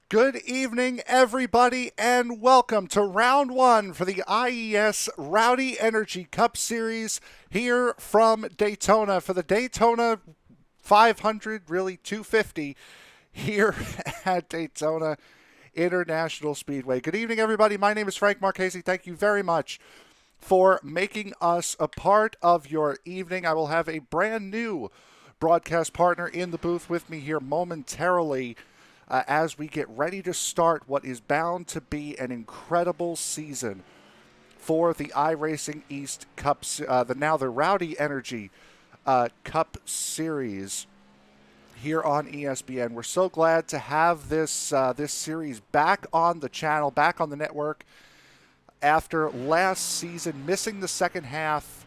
Good evening, everybody, and welcome to round one for the IES Rowdy Energy Cup Series here from Daytona for the Daytona 500, really 250, here at Daytona International Speedway. Good evening, everybody. My name is Frank Marchese. Thank you very much for making us a part of your evening. I will have a brand new broadcast partner in the booth with me here momentarily as we get ready to start what is bound to be an incredible season for the iRacing East Cups, the Rowdy Energy Cup Series here on ESPN. We're so glad to have this this series back on the channel, back on the network after last season, missing the second half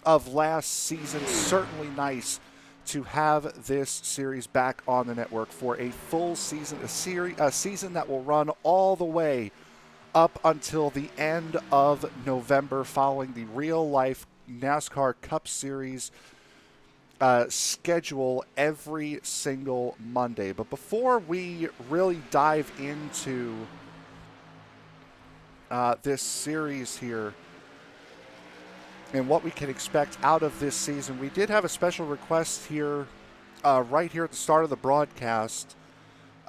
of last season. Certainly nice to have this series back on the network for a full season, a season that will run all the way up until the end of November, following the real life NASCAR Cup Series schedule every single Monday. But before we really dive into this series here and what we can expect out of this season, we did have a special request here, right here at the start of the broadcast.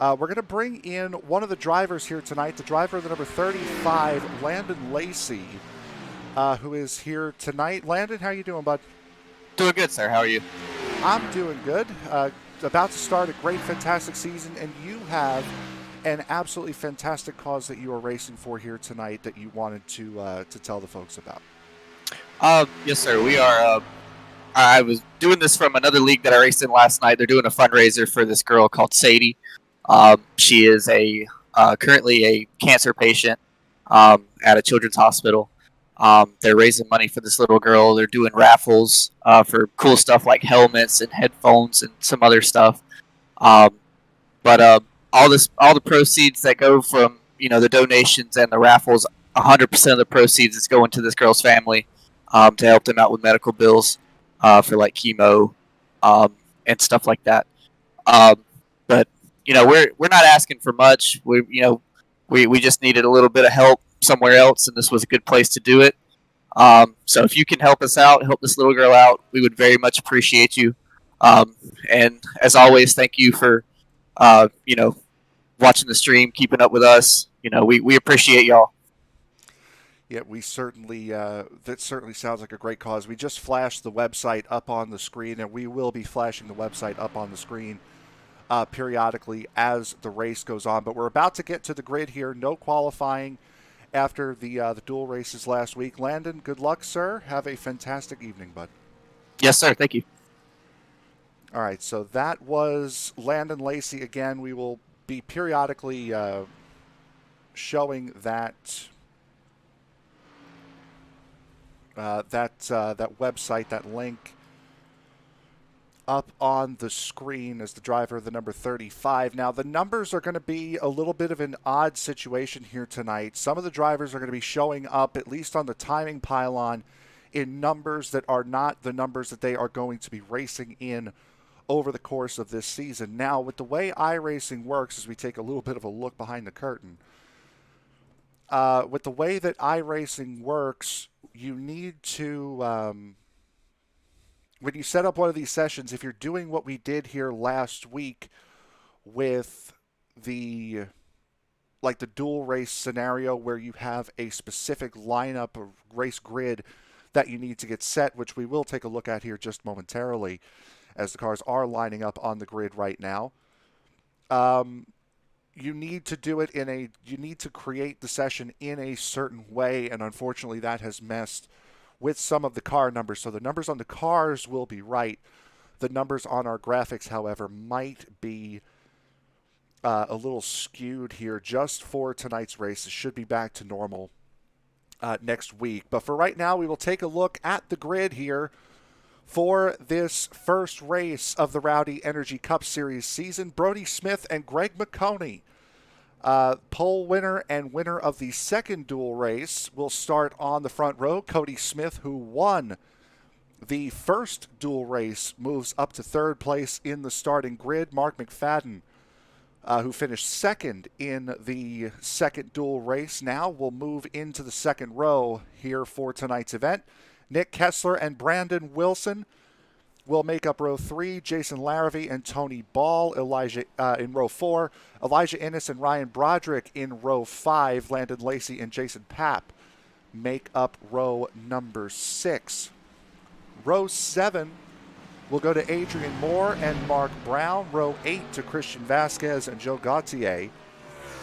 We're going to bring in one of the drivers here tonight, the driver of the number 35, Landon Lacy, who is here tonight. Landon, how you doing, bud? Doing good, sir. How are you? I'm doing good. About to start a great, fantastic season, and you have an absolutely fantastic cause that you are racing for here tonight that you wanted to tell the folks about. Yes, sir. We are. I was doing this from another league that I raced in last night. They're doing a fundraiser for this girl called Sadie. She is currently a cancer patient at a children's hospital. They're raising money for this little girl. They're doing raffles for cool stuff like helmets and headphones and some other stuff. But all the proceeds that go from the donations and the raffles, 100% of the proceeds is going to this girl's family to help them out with medical bills for like chemo and stuff like that. But we're not asking for much. We just needed a little bit of help somewhere else, and this was a good place to do it. So if you can help us out, help this little girl out, we would very much appreciate you. And as always, thank you for watching the stream, keeping up with us. We appreciate y'all. Yeah, we certainly, that certainly sounds like a great cause. We just flashed the website up on the screen, and we will be flashing the website up on the screen periodically as the race goes on. But we're about to get to the grid here. No qualifying after the dual races last week. Landon, good luck, sir. Have a fantastic evening, bud. Yes, sir. Thank you. All right, so that was Landon Lacy. Again, we will be periodically showing that that website, that link, up on the screen as the driver of the number 35. Now, the numbers are going to be a little bit of an odd situation here tonight. Some of the drivers are going to be showing up, at least on the timing pylon, in numbers that are not the numbers that they are going to be racing in over the course of this season. Now, with the way iRacing works, as we take a little bit of a look behind the curtain, with the way that iRacing works, you need to, when you set up one of these sessions, if you're doing what we did here last week with the dual race scenario where you have a specific lineup of race grid that you need to get set, which we will take a look at here just momentarily as the cars are lining up on the grid right now. You need to do it you need to create the session in a certain way, and unfortunately that has messed with some of the car numbers. So the numbers on the cars will be right. The numbers on our graphics, however, might be a little skewed here just for tonight's race. It should be back to normal next week. But for right now, we will take a look at the grid here for this first race of the Rowdy Energy Cup Series season. Cody Smith and Greg McConey, pole winner and winner of the second dual race, will start on the front row. Cody Smith, who won the first dual race, moves up to third place in the starting grid. Mark McFadden, who finished second in the second dual race, now will move into the second row here for tonight's event. Nick Kessler and Brandon Wilson will make up row 3. Jason Larrabee and Tony Ball in row 4. Elijah Innes and Ryan Broderick in row 5. Landon Lacy and Jason Papp make up row number 6. Row 7 will go to Adrian Moore and Mark Brown. Row 8 to Christian Vasquez and Joe Gautier.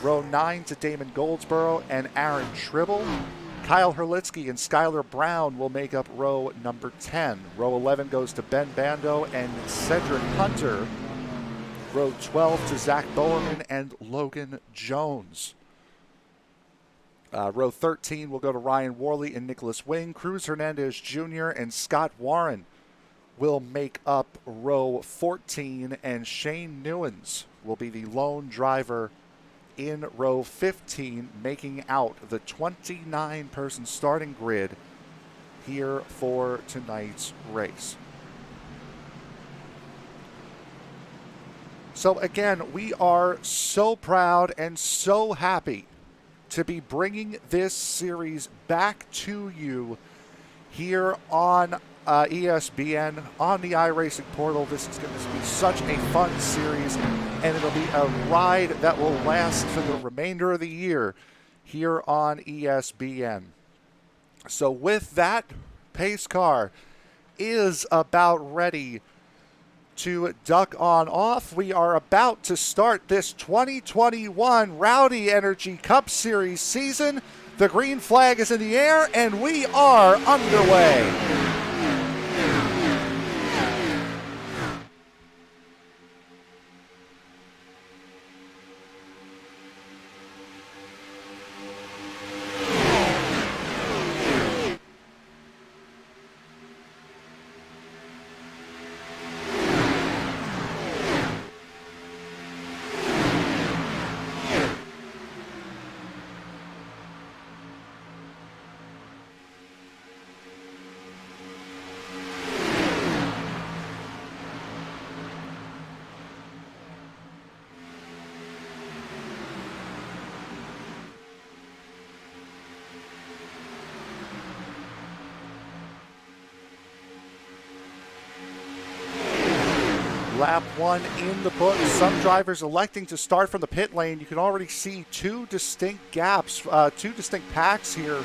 Row 9 to Damon Goldsboro and Aaron Tribble. Kyle Herlitzky and Skylar Brown will make up row number 10. Row 11 goes to Ben Bando and Cedric Hunter. Row 12 to Zach Bowerman and Logan Jones. Row 13 will go to Ryan Worley and Nicholas Wing. Cruz Hernandez Jr. and Scott Warren will make up row 14, and Shane Newens will be the lone driver in row 15, making out the 29-person starting grid here for tonight's race. So again, we are so proud and so happy to be bringing this series back to you here on ESPN, on the iRacing portal. This is going to be such a fun series, and it'll be a ride that will last for the remainder of the year here on ESPN. So with that, pace car is about ready to duck on off. We are about to start this 2021 Rowdy Energy Cup Series season. The green flag is in the air, and we are underway. Lap one in the books. Some drivers electing to start from the pit lane. You can already see two distinct gaps, two distinct packs here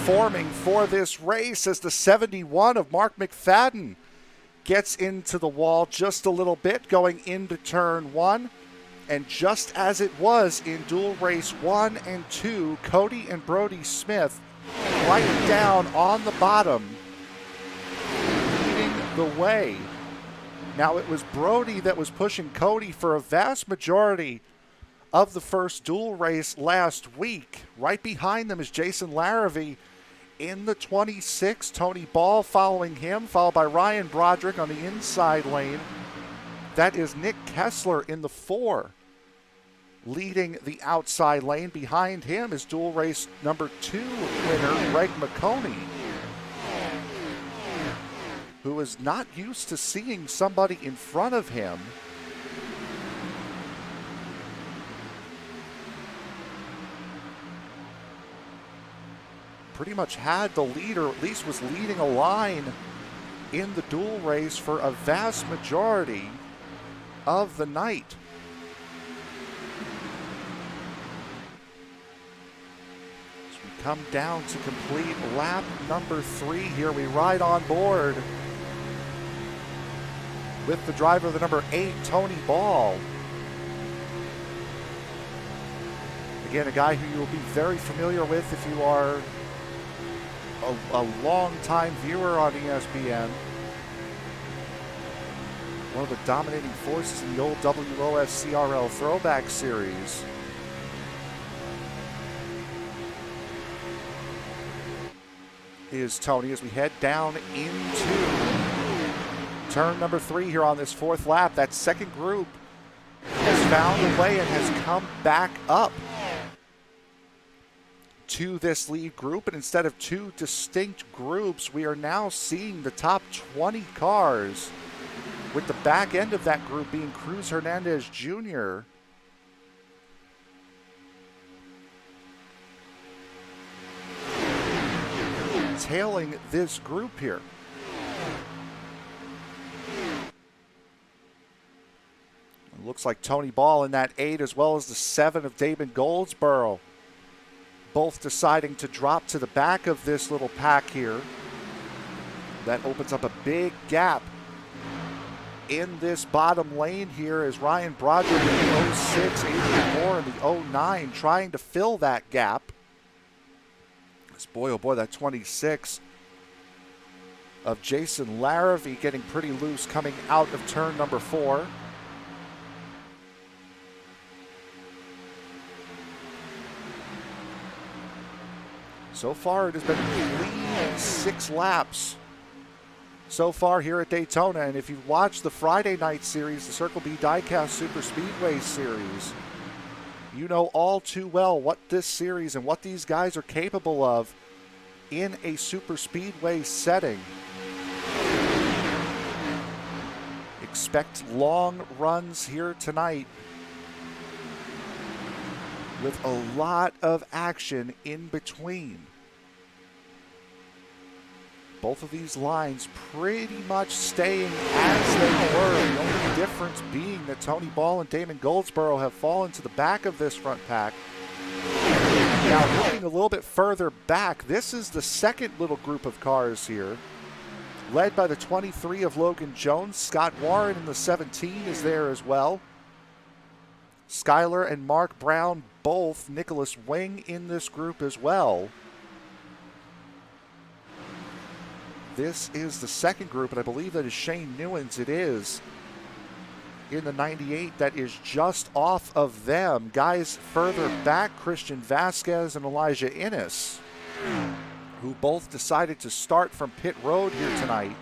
forming for this race as the 71 of Mark McFadden gets into the wall just a little bit going into turn one. And just as it was in dual race 1 and 2, Cody and Brody Smith right down on the bottom, leading the way. Now, it was Brody that was pushing Cody for a vast majority of the first dual race last week. Right behind them is Jason Larrabee in the 26. Tony Ball following him, followed by Ryan Broderick on the inside lane. That is Nick Kessler in the 4, leading the outside lane. Behind him is dual race number 2 winner Greg McConey, who is not used to seeing somebody in front of him. Pretty much had the lead, or at least was leading a line in the dual race for a vast majority of the night. As we come down to complete lap number 3 here, we ride on board with the driver of the number 8, Tony Ball. Again, a guy who you will be very familiar with if you are a long-time viewer on ESPN. One of the dominating forces in the old WOSCRL Throwback Series. Is Tony as we head down into turn number 3 here on this 4th lap. That second group has found a way and has come back up to this lead group. And instead of 2 distinct groups, we are now seeing the top 20 cars, with the back end of that group being Cruz Hernandez Jr. tailing this group here. It looks like Tony Ball in that 8, as well as the 7 of Damon Goldsboro, both deciding to drop to the back of this little pack here. That opens up a big gap in this bottom lane here, as Ryan Broderick in the 06, Adrian Moore in the 09 trying to fill that gap. Boy, oh boy, that 26 of Jason Larrivee getting pretty loose coming out of turn number 4. So far, it has been clean 6 laps so far here at Daytona. And if you've watched the Friday night series, the Circle B Diecast Super Speedway series, you know all too well what this series and what these guys are capable of in a super speedway setting. Expect long runs here tonight with a lot of action in between. Both of these lines pretty much staying as they were. The only difference being that Tony Ball and Damon Goldsboro have fallen to the back of this front pack. Now looking a little bit further back, this is the second little group of cars here, led by the 23 of Logan Jones. Scott Warren in the 17 is there as well. Skyler and Mark Brown, both. Nicholas Wing in this group as well. This is the second group, and I believe that is Shane Newens. It is in the 98 that is just off of them. Guys further back, Christian Vasquez and Elijah Innes, who both decided to start from pit road here tonight,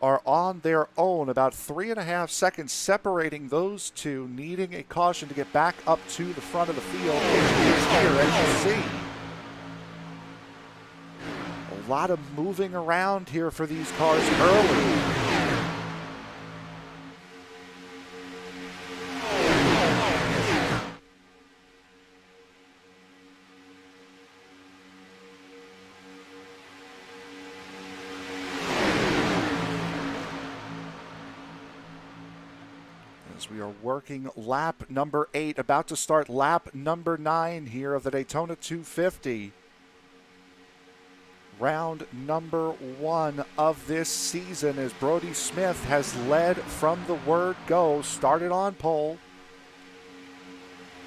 are on their own. About 3.5 seconds separating those two, needing a caution to get back up to the front of the field. Here, as you see. A lot of moving around here for these cars early. As we are working lap number 8, about to start lap number 9 here of the Daytona 250. Round number 1 of this season, as Cody Smith has led from the word go, started on pole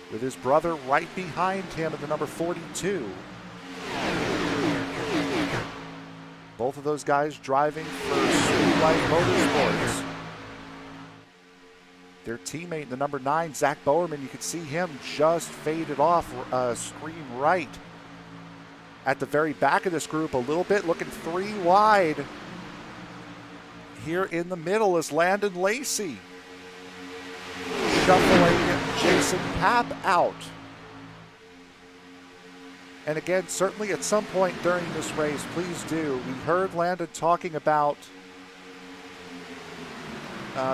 with his brother right behind him at the number 42. Both of those guys driving for Speedlight Motorsports. Their teammate, the number 9, Zach Bowerman, you can see him just faded off screen right at the very back of this group a little bit, looking 3 wide. Here in the middle is Landon Lacy, shuffling Jason Papp out. And again, certainly at some point during this race, please do. We heard Landon talking about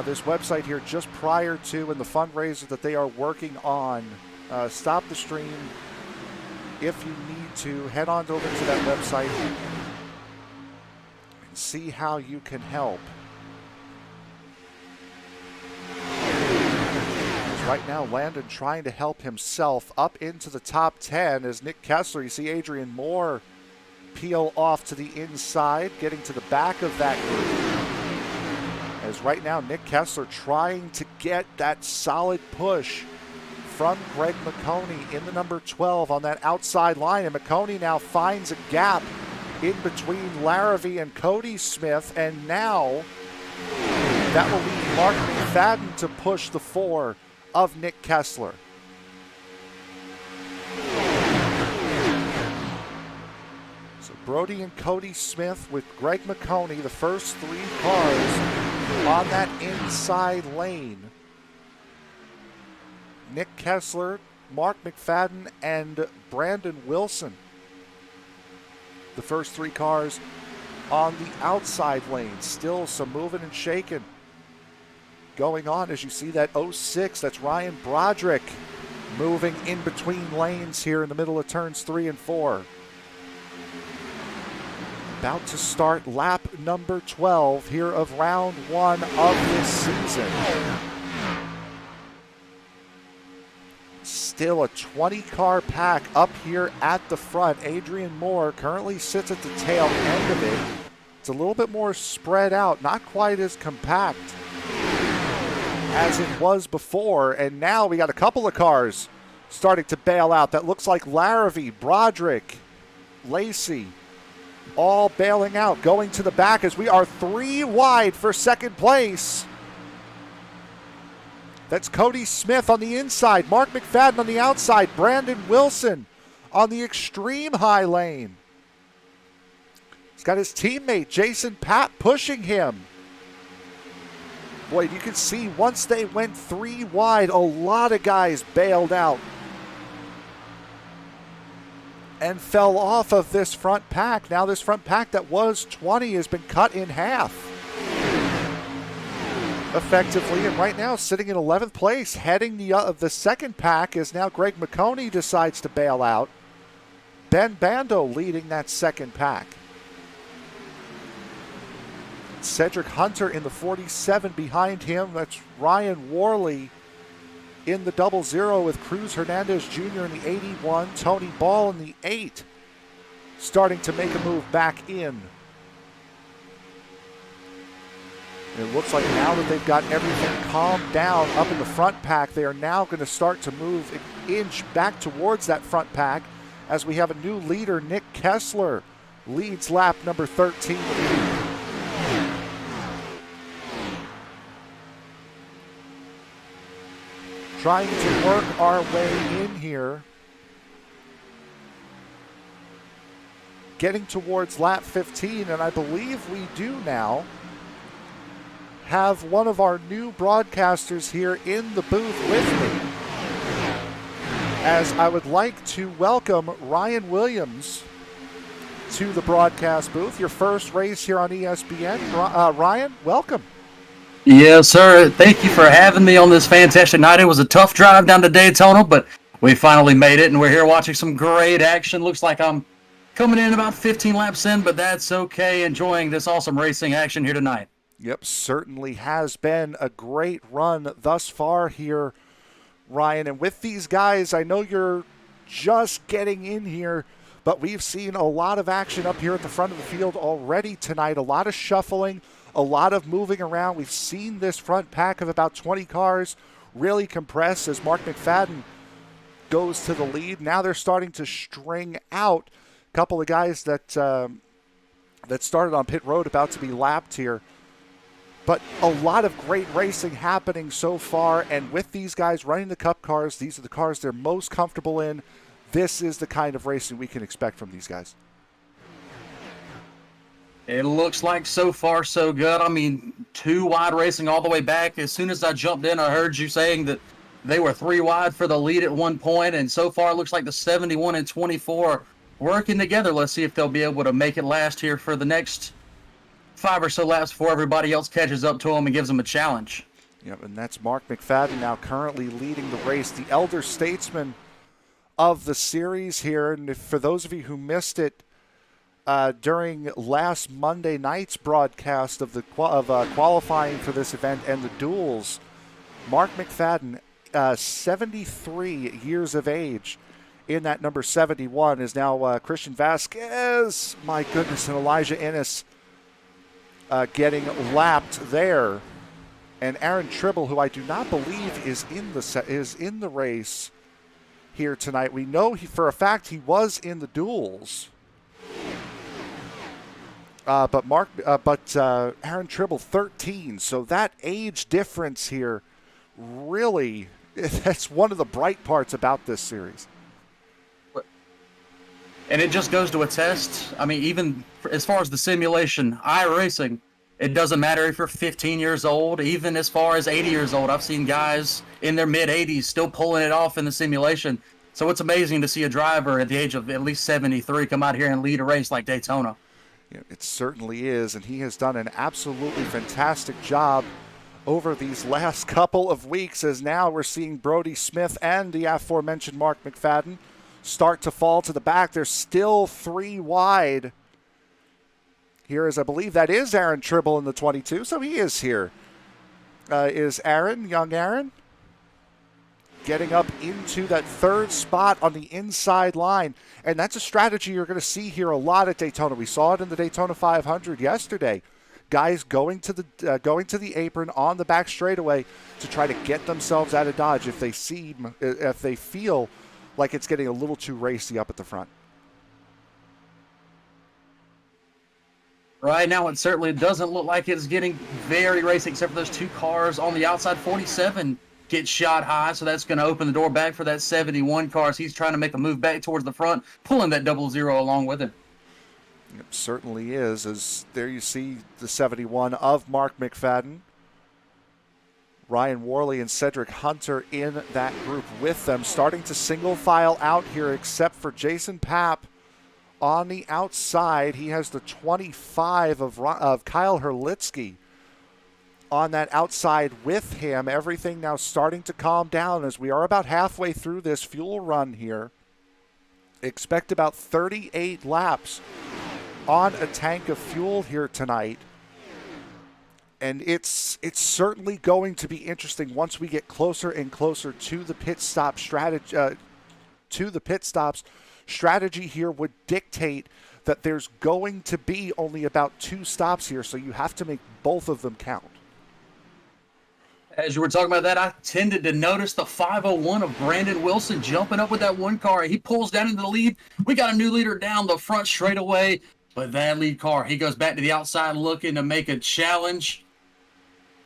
this website here just prior to and the fundraiser that they are working on. Stop the stream. If you need to, head on over to that website and see how you can help. Right now, Landon trying to help himself up into the top 10 as Nick Kessler, you see Adrian Moore peel off to the inside, getting to the back of that group. As right now, Nick Kessler trying to get that solid push from Greg McConey in the number 12 on that outside line. And McConey now finds a gap in between Larrivee and Cody Smith. And now that will leave Mark McFadden to push the 4 of Nick Kessler. So Brody and Cody Smith with Greg McConey, the first 3 cars on that inside lane. Nick Kessler, Mark McFadden, and Brandon Wilson, the first 3 cars on the outside lane. Still some moving and shaking going on as you see that 06, that's Ryan Broderick moving in between lanes here in the middle of turns 3 and 4. About to start lap number 12 here of round 1 of this season. Still a 20-car pack up here at the front. Adrian Moore currently sits at the tail end of it. It's a little bit more spread out, not quite as compact as it was before. And now we got a couple of cars starting to bail out. That looks like Larrivee, Broderick, Lacy, all bailing out, going to the back as we are 3 wide for second place. That's Cody Smith on the inside, Mark McFadden on the outside, Brandon Wilson on the extreme high lane. He's got his teammate Jason Papp pushing him. Boy, you can see once they went 3 wide, a lot of guys bailed out and fell off of this front pack. Now this front pack that was 20 has been cut in half effectively, and right now sitting in 11th place, heading the second pack is now Greg McConey decides to bail out. Ben Bando leading that second pack. Cedric Hunter in the 47 behind him. That's Ryan Worley in the 00 with Cruz Hernandez Jr. in the 81. Tony Ball in the 8. Starting to make a move back in. It looks like now that they've got everything calmed down up in the front pack, they are now going to start to move an inch back towards that front pack as we have a new leader. Nick Kessler leads lap number 13. Trying to work our way in here. Getting towards lap 15, and I believe we do now have one of our new broadcasters here in the booth with me, as I would like to welcome Ryan Williams to the broadcast booth. Your first race here on ESPN. Ryan, welcome. Yes, sir. Thank you for having me on this fantastic night. It was a tough drive down to Daytona, but we finally made it, and we're here watching some great action. Looks like I'm coming in about 15 laps in, but that's okay. Enjoying this awesome racing action here tonight. Yep, certainly has been a great run thus far here, Ryan. And with these guys, I know you're just getting in here, but we've seen a lot of action up here at the front of the field already tonight. A lot of shuffling, a lot of moving around. We've seen this front pack of about 20 cars really compress as Mark McFadden goes to the lead. Now they're starting to string out a couple of guys that started on pit road about to be lapped here. But a lot of great racing happening so far, and with these guys running the Cup cars, these are the cars they're most comfortable in. This is the kind of racing we can expect from these guys. It looks like so far so good. I mean, 2 wide racing all the way back. As soon as I jumped in, I heard you saying that they were 3 wide for the lead at one point, and so far it looks like the 71 and 24 working together. Let's see if they'll be able to make it last here for the next 5 or so laps before everybody else catches up to them and gives them a challenge. Yep, and that's Mark McFadden now currently leading the race, the elder statesman of the series here. And for those of you who missed it during last Monday night's broadcast of the qualifying for this event and the duels, Mark McFadden, 73 years of age in that number 71, is now Christian Vasquez, my goodness, and Elijah Ennis getting lapped there, and Aaron Tribble, who I do not believe is in the race here tonight. We know for a fact he was in the duels, but Aaron Tribble 13. So that age difference here, really, that's one of the bright parts about this series. And it just goes to attest, I mean, even as far as the simulation, iRacing, it doesn't matter if you're 15 years old, even as far as 80 years old. I've seen guys in their mid-80s still pulling it off in the simulation. So it's amazing to see a driver at the age of at least 73 come out here and lead a race like Daytona. Yeah, it certainly is, and he has done an absolutely fantastic job over these last couple of weeks, as now we're seeing Cody Smith and the aforementioned Mark McFadden start to fall to the back. They're still 3 wide. Here is, I believe that is Aaron Tribble in the 22, so he is here. Is Aaron, young Aaron, getting up into that 3rd spot on the inside line. And that's a strategy you're going to see here a lot at Daytona. We saw it in the Daytona 500 yesterday. Guys going to the apron on the back straightaway to try to get themselves out of Dodge if they feel like it's getting a little too racy up at the front. Right now, it certainly doesn't look like it's getting very racing, except for those two cars on the outside. 47 gets shot high, so that's going to open the door back for that 71 car as he's trying to make a move back towards the front, pulling that 00 along with him. It certainly is, as there you see the 71 of Mark McFadden. Ryan Worley and Cedric Hunter in that group with them, starting to single file out here, except for Jason Papp on the outside. He has the 25 of Kyle Herlitzky on that outside with him. Everything now starting to calm down as we are about halfway through this fuel run here. Expect about 38 laps on a tank of fuel here tonight. And it's certainly going to be interesting once we get closer and closer to the pit stop strategy. Strategy here would dictate that there's going to be only about 2 stops here, so you have to make both of them count. As you were talking about that, I tended to notice the 501 of Brandon Wilson jumping up with that one car. He pulls down into the lead. We got a new leader down the front straightaway, but that lead car, he goes back to the outside looking to make a challenge.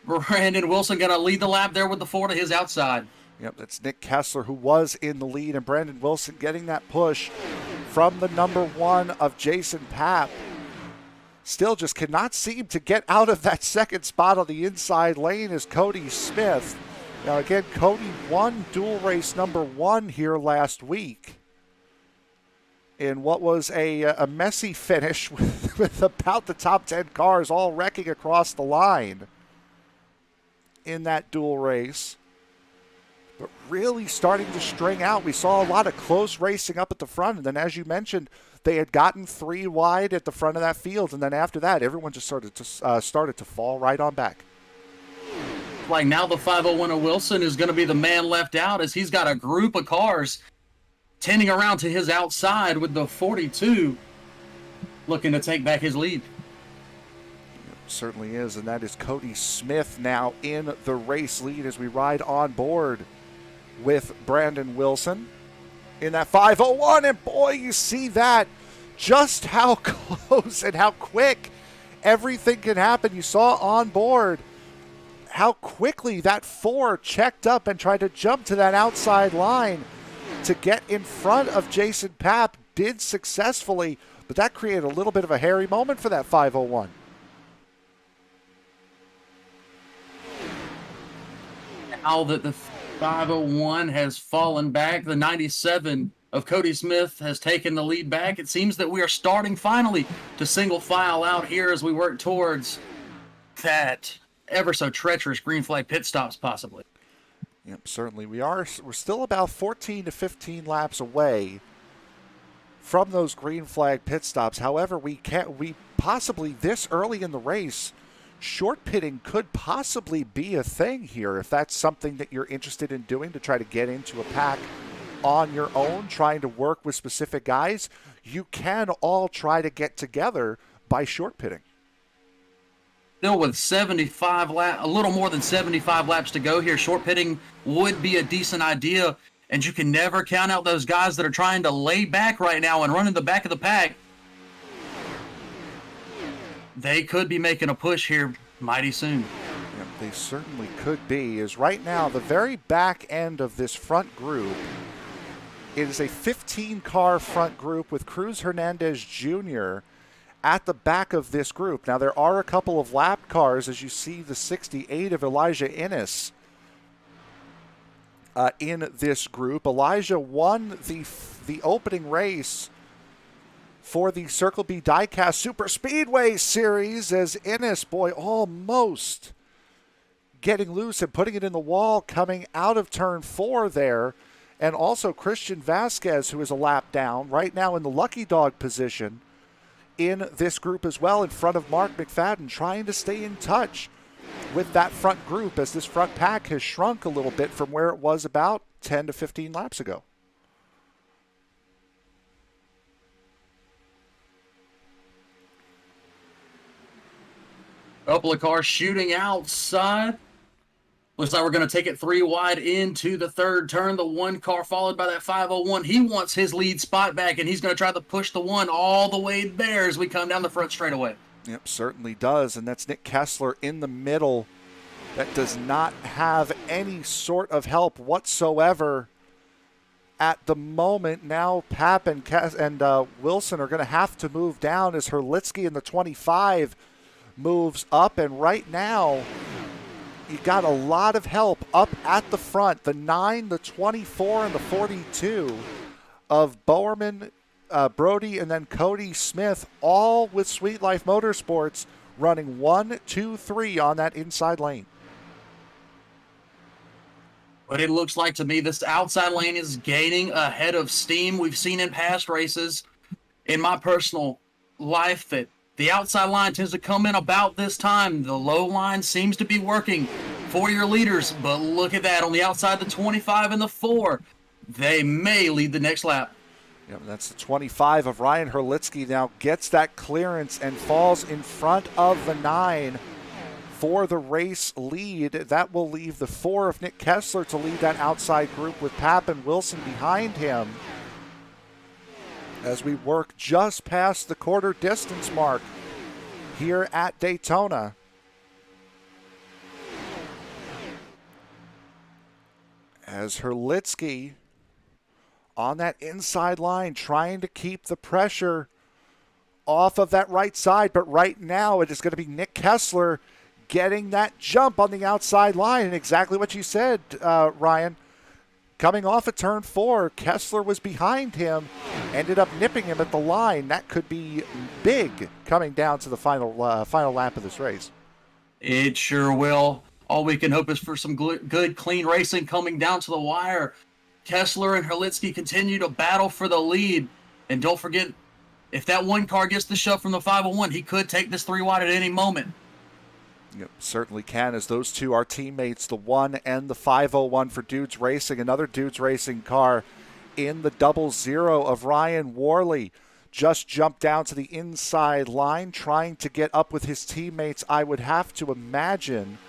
Brandon Wilson going to lead the lap there with the 4 to his outside. Yep, that's Nick Kessler who was in the lead, and Brandon Wilson getting that push from the number 1 of Jason Papp. Still just cannot seem to get out of that second spot on the inside lane is Cody Smith. Now again, Cody won dual race number 1 here last week in what was a messy finish with about the top 10 cars all wrecking across the line in that dual race. But really starting to string out. We saw a lot of close racing up at the front, and then as you mentioned, they had gotten 3 wide at the front of that field, and then after that, everyone just started to fall right on back. Like now the 501 of Wilson is going to be the man left out as he's got a group of cars tending around to his outside with the 42 looking to take back his lead. Certainly is, and that is Cody Smith now in the race lead as we ride on board with Brandon Wilson in that 501, and boy, you see that, just how close and how quick everything can happen. You saw on board how quickly that 4 checked up and tried to jump to that outside line to get in front of Jason Papp, did successfully, but that created a little bit of a hairy moment for that 501. Now that the 501 has fallen back, the 97 of Cody Smith has taken the lead back. It seems that we are starting finally to single file out here as we work towards that ever so treacherous green flag pit stops possibly. Yep, certainly. We're still about 14 to 15 laps away from those green flag pit stops. However, we possibly this early in the race, short pitting could possibly be a thing here if that's something that you're interested in doing to try to get into a pack on your own, trying to work with specific guys. You can all try to get together by short pitting. Still with 75 laps, a little more than 75 laps to go here, short pitting would be a decent idea, and you can never count out those guys that are trying to lay back right now and run in the back of the pack. They could be making a push here mighty soon. Yep, they certainly could be. Is right now the very back end of this front group. It is a 15-car front group with Cruz Hernandez Jr. at the back of this group. Now there are a couple of lap cars, as you see the 68 of Elijah Innes in this group. Elijah won the opening race for the Circle B Diecast Super Speedway Series as Innes, boy, almost getting loose and putting it in the wall coming out of turn 4 there. And also Christian Vasquez, who is a lap down, right now in the lucky dog position in this group as well, in front of Mark McFadden, trying to stay in touch with that front group as this front pack has shrunk a little bit from where it was about 10 to 15 laps ago. Couple of cars shooting outside. Looks like we're going to take it 3 wide into the third turn. The 1 car followed by that 501. He wants his lead spot back, and he's going to try to push the 1 all the way there as we come down the front straightaway. Yep, certainly does. And that's Nick Kessler in the middle. That does not have any sort of help whatsoever at the moment. Now Pap and Wilson are going to have to move down as Herlitsky in the 25 moves up. And right now, you got a lot of help up at the front. The 9, the 24, and the 42 of Bowerman, Brody, and then Cody Smith, all with Sweet Life Motorsports running 1, 2, 3 on that inside lane. But it looks like to me this outside lane is gaining a head of steam. We've seen in past races, in my personal life, that the outside line tends to come in about this time. The low line seems to be working for your leaders. But look at that. On the outside, the 25 and the 4, they may lead the next lap. Yep, that's the 25 of Ryan Herlitsky now gets that clearance and falls in front of the 9 for the race lead. That will leave the 4 of Nick Kessler to lead that outside group with Pap and Wilson behind him as we work just past the quarter distance mark here at Daytona. As Herlitsky on that inside line trying to keep the pressure off of that right side, but right now it is going to be Nick Kessler getting that jump on the outside line. And exactly what you said, Ryan. Coming off of turn 4, Kessler was behind him, ended up nipping him at the line. That could be big coming down to the final lap of this race. It sure will. All we can hope is for some good, clean racing coming down to the wire. Kessler and Herlitsky continue to battle for the lead. And don't forget, if that one car gets the shove from the 501, he could take this 3 wide at any moment. Yep, certainly can, as those two are teammates, the 1 and the 501 for Dudes Racing. Another Dudes Racing car in the 00 of Ryan Worley. Just jumped down to the inside line, trying to get up with his teammates. I would have to imagine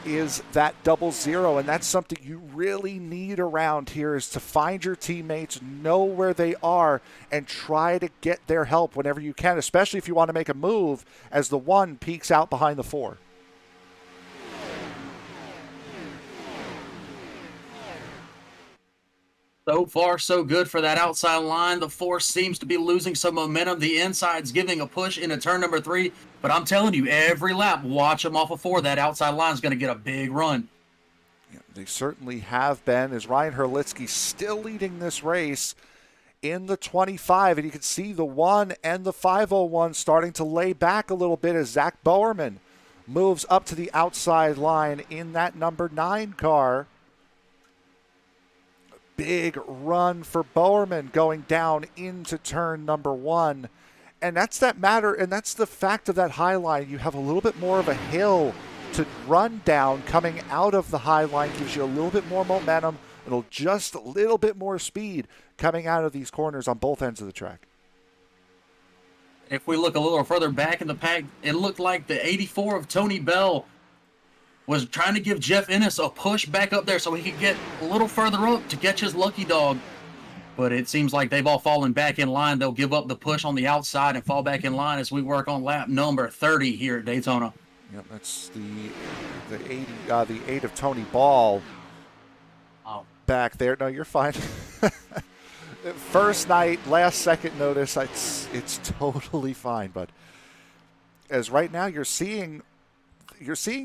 is that 00, and that's something you really need around here, is to find your teammates, know where they are, and try to get their help whenever you can, especially if you want to make a move as the 1 peeks out behind the 4. So far, so good for that outside line. The 4 seems to be losing some momentum. The inside's giving a push into turn number 3. But I'm telling you, every lap, watch them off of 4. That outside line's going to get a big run. Yeah, they certainly have been, as Ryan Herlitsky still leading this race in the 25. And you can see the 1 and the 501 starting to lay back a little bit as Zach Bowerman moves up to the outside line in that number 9 car. Big run for Bowerman going down into turn number 1. And that's that matter, and that's the fact of that high line. You have a little bit more of a hill to run down coming out of the high line, gives you a little bit more momentum. It'll just a little bit more speed coming out of these corners on both ends of the track. If we look a little further back in the pack, it looked like the 84 of Tony Bell was trying to give Jeff Ennis a push back up there so he could get a little further up to catch his lucky dog. But it seems like they've all fallen back in line. They'll give up the push on the outside and fall back in line as we work on lap number 30 here at Daytona. Yep, that's the 8 of Tony Ball back there. No, you're fine. First night, last second notice, it's totally fine. But as right now you're seeing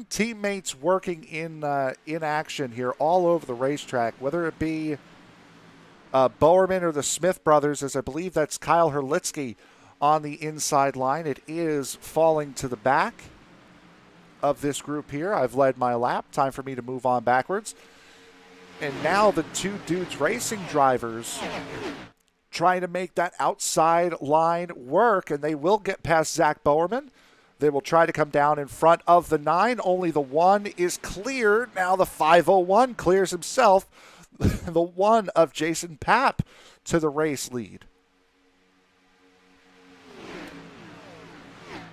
teammates working in action here all over the racetrack, whether it be Bowerman or the Smith brothers, as I believe that's Kyle Herlitsky on the inside line. It is falling to the back of this group here. I've led my lap. Time for me to move on backwards. And now the 2 Dudes Racing drivers trying to make that outside line work, and they will get past Zach Bowerman. They will try to come down in front of the 9. Only the 1 is clear. Now the 501 clears himself. The 1 of Jason Papp to the race lead.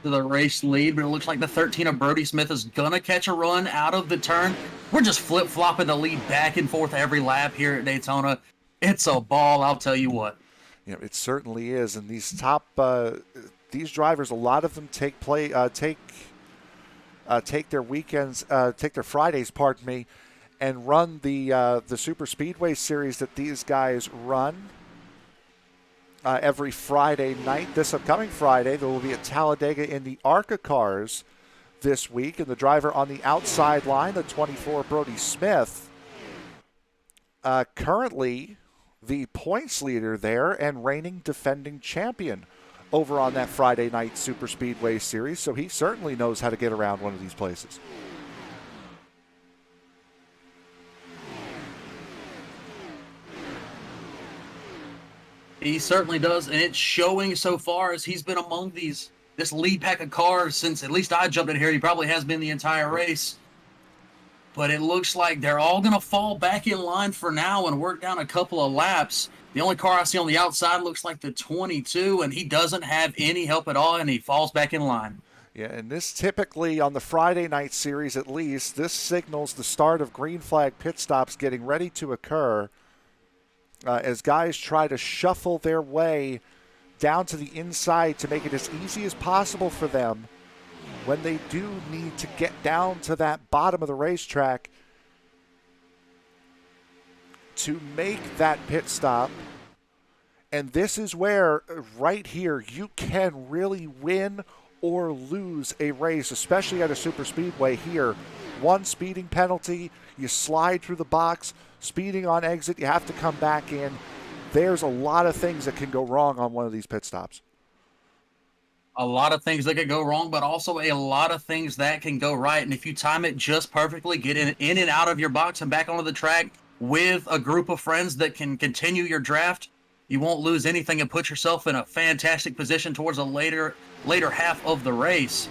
To the race lead, but it looks like the 13 of Brody Smith is going to catch a run out of the turn. We're just flip-flopping the lead back and forth every lap here at Daytona. It's a ball, I'll tell you what. Yeah, it certainly is. And these top these drivers, a lot of them take their weekends, take their Fridays, pardon me, and run the Super Speedway series that these guys run every Friday night. This upcoming Friday, there will be at Talladega in the ARCA cars this week, and the driver on the outside line, the 24 Cody Smith, currently the points leader there and reigning defending champion over on that Friday night Super Speedway series, so he certainly knows how to get around one of these places. He certainly does, and it's showing so far as he's been among this lead pack of cars since at least I jumped in here. He probably has been the entire race. But it looks like they're all going to fall back in line for now and work down a couple of laps. The only car I see on the outside looks like the 22, and he doesn't have any help at all, and he falls back in line. Yeah, and this typically, on the Friday night series at least, this signals the start of green flag pit stops getting ready to occur as guys try to shuffle their way down to the inside to make it as easy as possible for them when they do need to get down to that bottom of the racetrack to make that pit stop. And this is where, right here, you can really win or lose a race, especially at a super speedway here. One speeding penalty, you slide through the box. Speeding on exit, you have to come back in. There's a lot of things that can go wrong on one of these pit stops. A lot of things that could go wrong, but also a lot of things that can go right. And if you time it just perfectly, get in and out of your box and back onto the track with a group of friends that can continue your draft, you won't lose anything and put yourself in a fantastic position towards a later half of the race.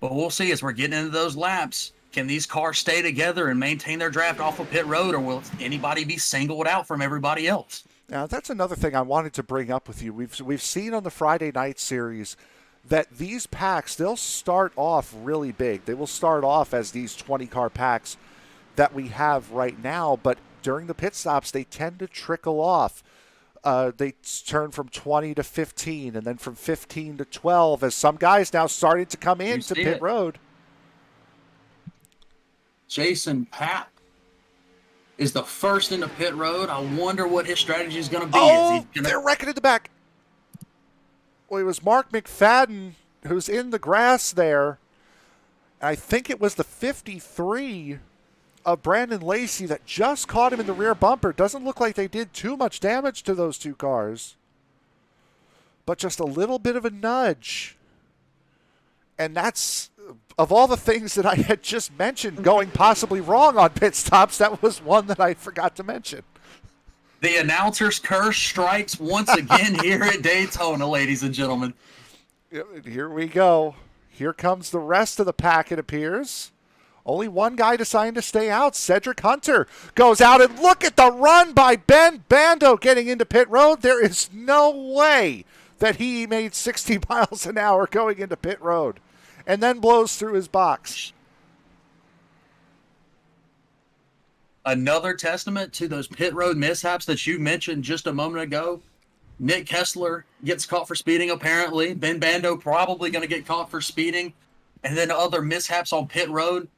But we'll see as we're getting into those laps. Can these cars stay together and maintain their draft off of pit road, or will anybody be singled out from everybody else? Now, that's another thing I wanted to bring up with you. We've seen on the Friday night series that these packs, they'll start off really big. They will start off as these 20-car packs that we have right now, but during the pit stops, they tend to trickle off. They turn from 20 to 15, and then from 15 to 12, as some guys now started to come into pit road. Jason Papp is the first into pit road. I wonder what his strategy is going to be. Oh, they're wrecking in the back. Well, it was Mark McFadden who's in the grass there. I think it was the 53 of Landon Lacy that just caught him in the rear bumper. Doesn't look like they did too much damage to those two cars, but just a little bit of a nudge. And that's, of all the things that I had just mentioned going possibly wrong on pit stops, that was one that I forgot to mention. The announcer's curse strikes once again here at Daytona, ladies and gentlemen. Here we go. Here comes the rest of the pack, it appears. Only one guy deciding to stay out. Cedric Hunter goes out, and look at the run by Bando getting into pit road. There is no way that he made 60 miles an hour going into pit road and then blows through his box. Another testament to those pit road mishaps that you mentioned just a moment ago. Nick Kessler gets caught for speeding, apparently. Ben Bando probably going to get caught for speeding. And then other mishaps on pit road.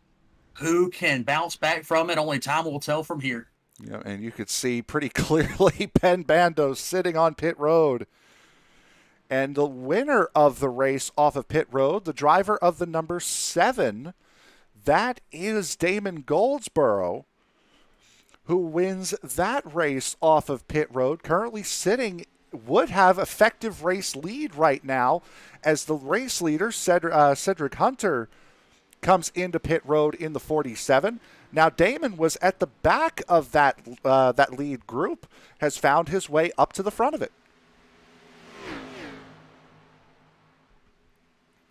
Who can bounce back from it? Only time will tell from here. Yeah, and you could see pretty clearly Ben Bando sitting on pit road. And the winner of the race off of pit road, the driver of the number 7, that is Damon Goldsboro, who wins that race off of pit road, currently sitting, would have effective race lead right now as the race leader, Cedric Hunter, comes into pit road in the 47. Now Damon was at the back of that lead group, has found his way up to the front of it.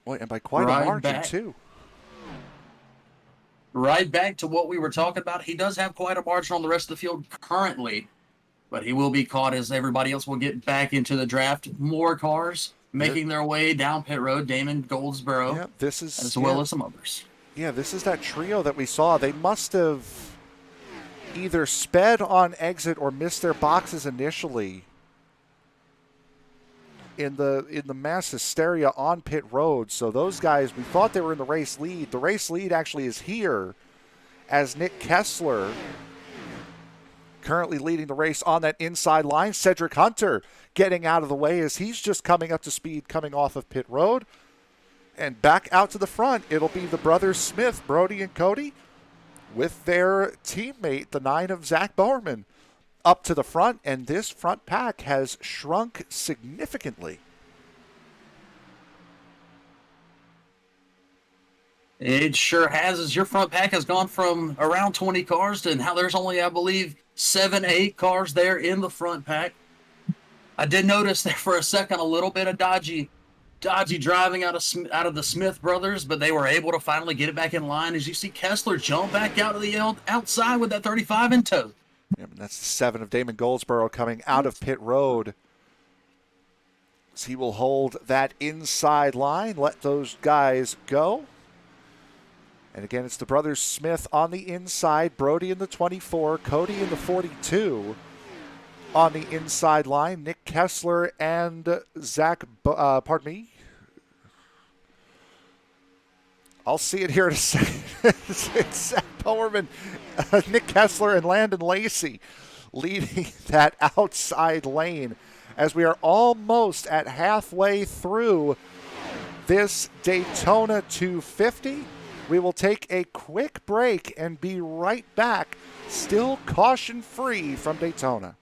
Boy, and by quite a margin, too. Right back to what we were talking about. He does have quite a margin on the rest of the field currently, but he will be caught as everybody else will get back into the draft. More cars making their way down pit road. Damon Goldsboro, as well as some others. Yeah, this is that trio that we saw. They must have either sped on exit or missed their boxes initially. in the mass hysteria on pit road. So those guys, we thought they were in the race lead. The race lead actually is here as Nick Kessler currently leading the race on that inside line. Cedric Hunter getting out of the way as he's just coming up to speed coming off of pit road. And back out to the front, it'll be the brothers Smith, Brody and Cody, with their teammate, the 9 of Zach Bowerman, up to the front. And this front pack has shrunk significantly. It sure has. As your front pack has gone from around 20 cars to now there's only, I believe, 7, 8 cars there in the front pack. I did notice there for a second a little bit of dodgy driving out of the Smith brothers, but they were able to finally get it back in line. As you see Kessler jump back out of the outside with that 35 in tow. Yeah, and that's the 7 of Damon Goldsboro coming out of pit road. So he will hold that inside line, let those guys go. And again, it's the brothers Smith on the inside, Brody in the 24, Cody in the 42 on the inside line, Nick Kessler and Zach, pardon me. I'll see it here in a second. It's Zach Bowerman, Nick Kessler, and Landon Lacy leading that outside lane as we are almost at halfway through this Daytona 250. We will take a quick break and be right back, still caution-free from Daytona.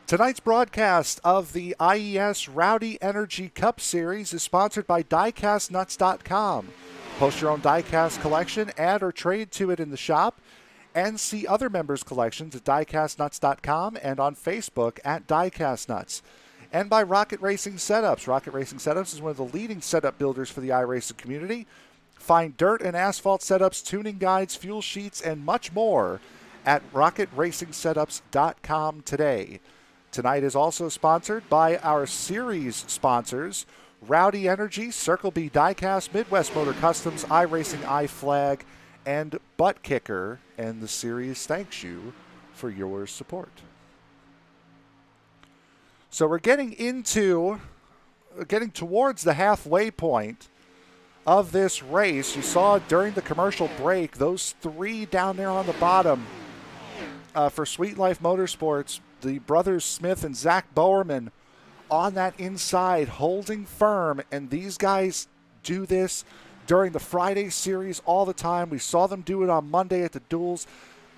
Tonight's broadcast of the IES Rowdy Energy Cup Series is sponsored by DiecastNuts.com. Post your own diecast collection, add or trade to it in the shop, and see other members' collections at DiecastNuts.com and on Facebook at DiecastNuts. And by Rocket Racing Setups. Rocket Racing Setups is one of the leading setup builders for the iRacing community. Find dirt and asphalt setups, tuning guides, fuel sheets, and much more at RocketRacingSetups.com today. Tonight is also sponsored by our series sponsors, Rowdy Energy, Circle B Diecast, Midwest Motor Customs, iRacing iFlag, and Butt Kicker. And the series thanks you for your support. So we're getting towards the halfway point of this race. You saw during the commercial break, those three down there on the bottom for Sweet Life Motorsports, the brothers Smith and Zach Bowerman on that inside holding firm, and these guys do this during the Friday series all the time. We saw them do it on Monday at the duels.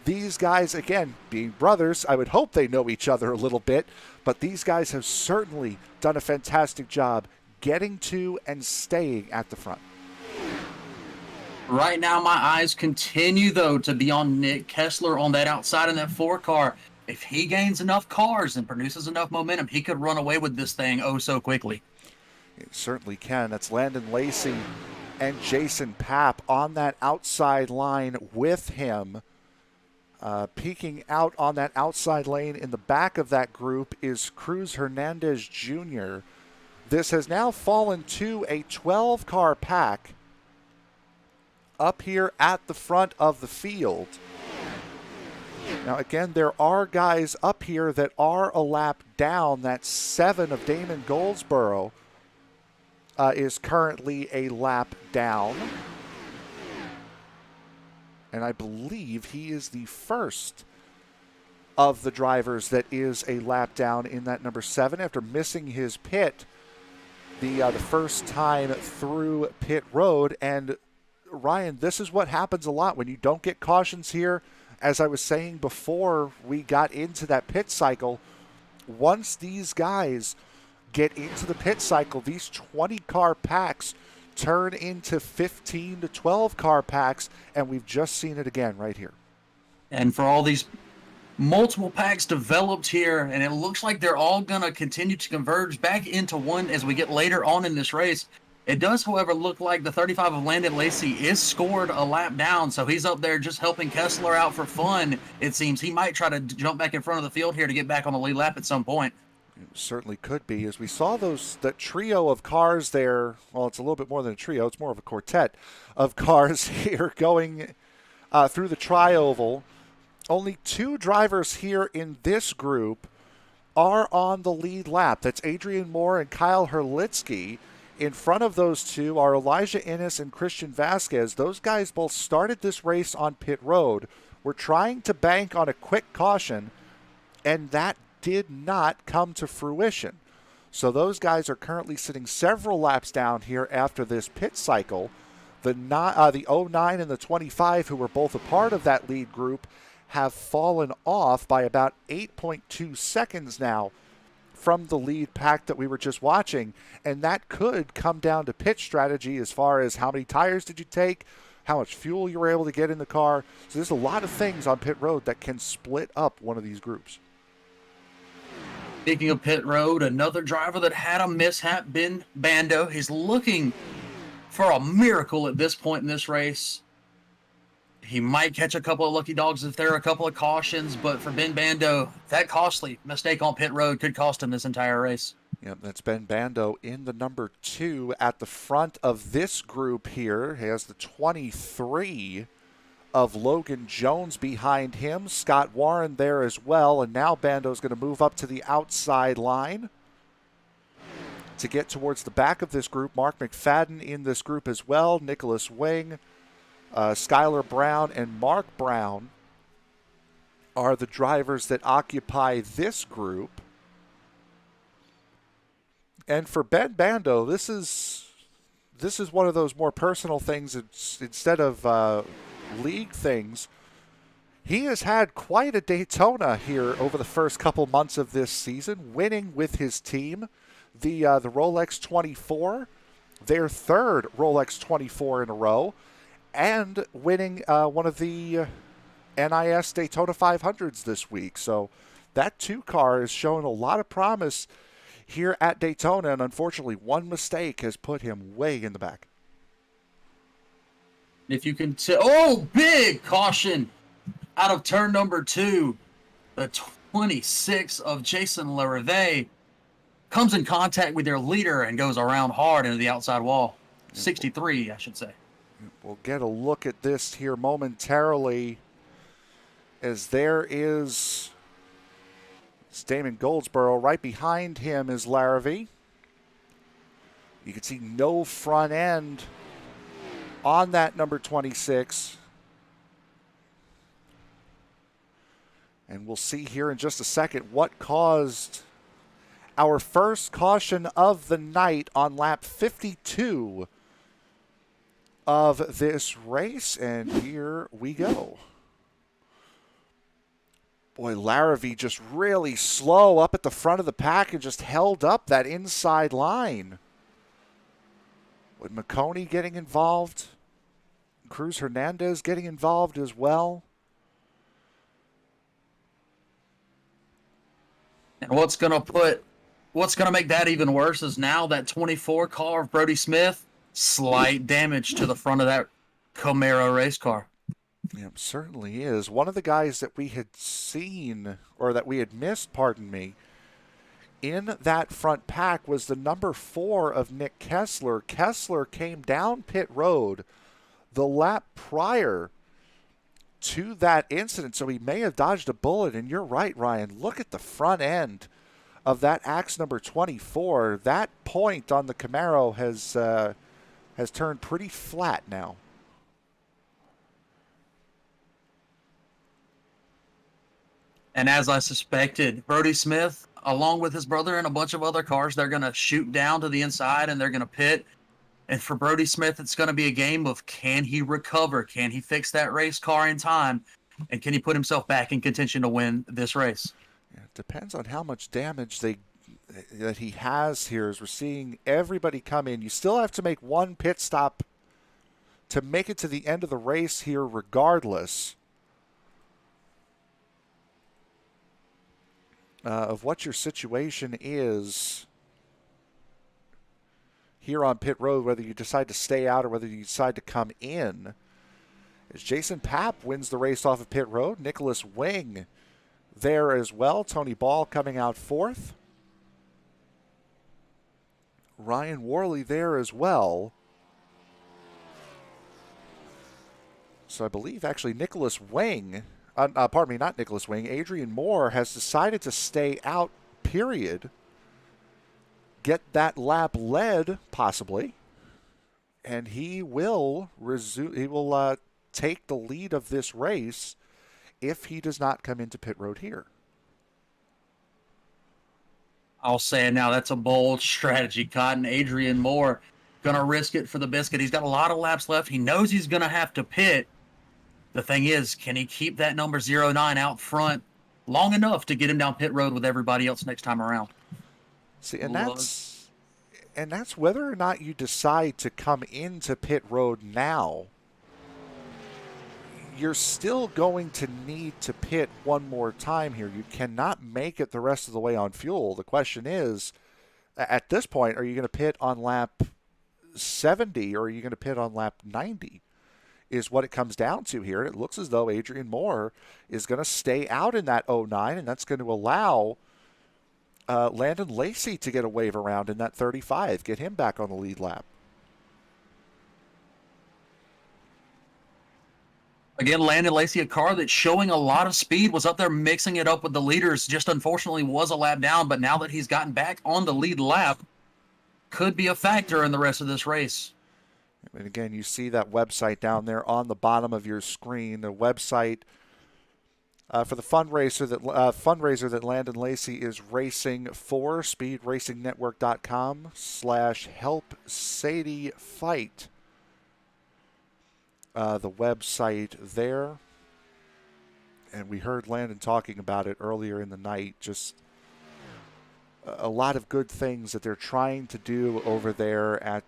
These guys, again, being brothers, I would hope they know each other a little bit, but these guys have certainly done a fantastic job getting to and staying at the front. Right now, my eyes continue, though, to be on Nick Kessler on that outside in that 4-car. If he gains enough cars and produces enough momentum, he could run away with this thing oh so quickly. It certainly can. That's Landon Lacy and Jason Papp on that outside line with him. Peeking out on that outside lane in the back of that group is Cruz Hernandez Jr. This has now fallen to a 12-car pack up here at the front of the field. Now, again, there are guys up here that are a lap down. That 7 of Damon Goldsboro is currently a lap down. And I believe he is the first of the drivers that is a lap down in that number 7 after missing his pit the first time through pit road. And, Ryan, this is what happens a lot when you don't get cautions here. As I was saying before we got into that pit cycle, once these guys get into the pit cycle, these 20-car packs turn into 15 to 12-car packs, and we've just seen it again right here. And for all these multiple packs developed here, and it looks like they're all going to continue to converge back into one as we get later on in this race. It does, however, look like the 35 of Landon Lacy is scored a lap down, so he's up there just helping Kessler out for fun. It seems he might try to jump back in front of the field here to get back on the lead lap at some point. It certainly could be. As we saw that trio of cars there, well, it's a little bit more than a trio. It's more of a quartet of cars here going through the tri-oval. Only 2 drivers here in this group are on the lead lap. That's Adrian Moore and Kyle Herlitzky. In front of those 2 are Elijah Innes and Christian Vasquez. Those guys both started this race on pit road. We're trying to bank on a quick caution, and that did not come to fruition. So those guys are currently sitting several laps down here after this pit cycle. The 09 and the 25, who were both a part of that lead group, have fallen off by about 8.2 seconds now from the lead pack that we were just watching, and that could come down to pit strategy as far as how many tires did you take, how much fuel you were able to get in the car. So there's a lot of things on pit road that can split up one of these groups. Speaking of pit road, another driver that had a mishap, Ben Bando. He's looking for a miracle at this point in this race. He might catch a couple of lucky dogs if there are a couple of cautions, but for Ben Bando, that costly mistake on pit road could cost him this entire race. Yep, that's Ben Bando in the number 2 at the front of this group here. He has the 23 of Logan Jones behind him. Scott Warren there as well, and now Bando's going to move up to the outside line to get towards the back of this group. Mark McFadden in this group as well. Nicholas Wing, Skylar Brown, and Mark Brown are the drivers that occupy this group. And for Ben Bando, this is one of those more personal things. It's, instead of league things, He has had quite a Daytona here over the first couple months of this season, winning with his team the Rolex 24, their third Rolex 24 in a row, and winning one of the NIS Daytona 500s this week. So that 2 car is showing a lot of promise here at Daytona, and unfortunately one mistake has put him way in the back. If you can big caution out of turn number 2. The 26 of Jason Larivee comes in contact with their leader and goes around hard into the outside wall. 63, I should say. We'll get a look at this here momentarily, as there is Damon Goldsboro. Right behind him is Larivee. You can see no front end on that number 26. And we'll see here in just a second what caused our first caution of the night on lap 52 of this race. And here we go. Boy, Larivee just really slow up at the front of the pack and just held up that inside line. With McConey getting involved, Cruz Hernandez getting involved as well. And what's going to make that even worse is now that 24 car of Brody Smith, slight damage to the front of that Camaro race car. Yeah, it certainly is. One of the guys that we had seen, or that we had missed, pardon me, in that front pack was the number 4 of Nick Kessler. Kessler came down pit road the lap prior to that incident, so he may have dodged a bullet. And you're right, Ryan. Look at the front end of that Axe number 24. That point on the Camaro has turned pretty flat now. And as I suspected, Brody Smith, along with his brother and a bunch of other cars, they're going to shoot down to the inside and they're going to pit. And for Brody Smith, it's going to be a game of, can he recover? Can he fix that race car in time? And can he put himself back in contention to win this race? Yeah, it depends on how much damage that he has here, as we're seeing everybody come in. You still have to make one pit stop to make it to the end of the race here regardless of what your situation is here on pit road, whether you decide to stay out or whether you decide to come in. As Jason Papp wins the race off of pit road, Nicholas Wing there as well. Tony Ball coming out 4th. Ryan Worley there as well. So I believe actually Nicholas Wing, pardon me, not Nicholas Wing, Adrian Moore has decided to stay out, period. Get that lap led, possibly. And he will resume. He will take the lead of this race if he does not come into pit road here. I'll say it now. That's a bold strategy, Cotton. Adrian Moore going to risk it for the biscuit. He's got a lot of laps left. He knows he's going to have to pit. The thing is, can he keep that number 09 out front long enough to get him down pit road with everybody else next time around? See, and that's whether or not you decide to come into pit road now. You're still going to need to pit one more time here. You cannot make it the rest of the way on fuel. The question is, at this point, are you going to pit on lap 70 or are you going to pit on lap 90? Is what it comes down to here. It looks as though Adrian Moore is going to stay out in that 09, and that's going to allow Landon Lacy to get a wave around in that 35, get him back on the lead lap. Again, Landon Lacy, a car that's showing a lot of speed, was up there mixing it up with the leaders, just unfortunately was a lap down, but now that he's gotten back on the lead lap, could be a factor in the rest of this race. And again, you see that website down there on the bottom of your screen, the website for the fundraiser that Landon Lacy is racing for, speedracingnetwork.com/helpsadiefight. The website there. And we heard Landon talking about it earlier in the night. Just a lot of good things that they're trying to do over there at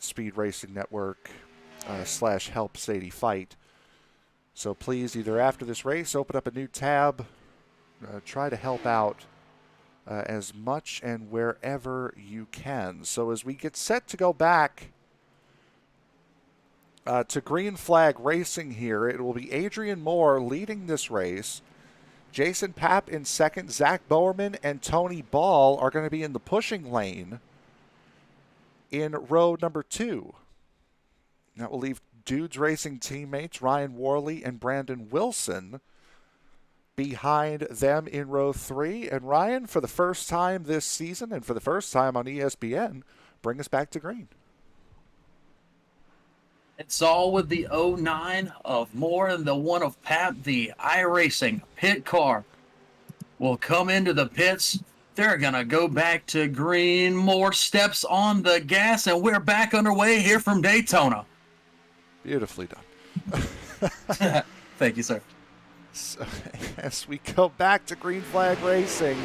Speed Racing Network / Help Sadie Fight. So please, either after this race, open up a new tab, try to help out as much and wherever you can. So as we get set to go back to green flag racing here, it will be Adrian Moore leading this race. Jason Papp in second. Zach Bowerman and Tony Ball are going to be in the pushing lane in row number 2. That will leave Dudes Racing teammates Ryan Worley and Brandon Wilson behind them in row 3. And Ryan, for the first time this season and for the first time on ESPN, bring us back to green. It's all with the 09 of Moore and the 1 of Pat. The iRacing pit car will come into the pits. They're going to go back to green. Moore steps on the gas, and we're back underway here from Daytona. Beautifully done. Thank you, sir. So, as we go back to green flag racing,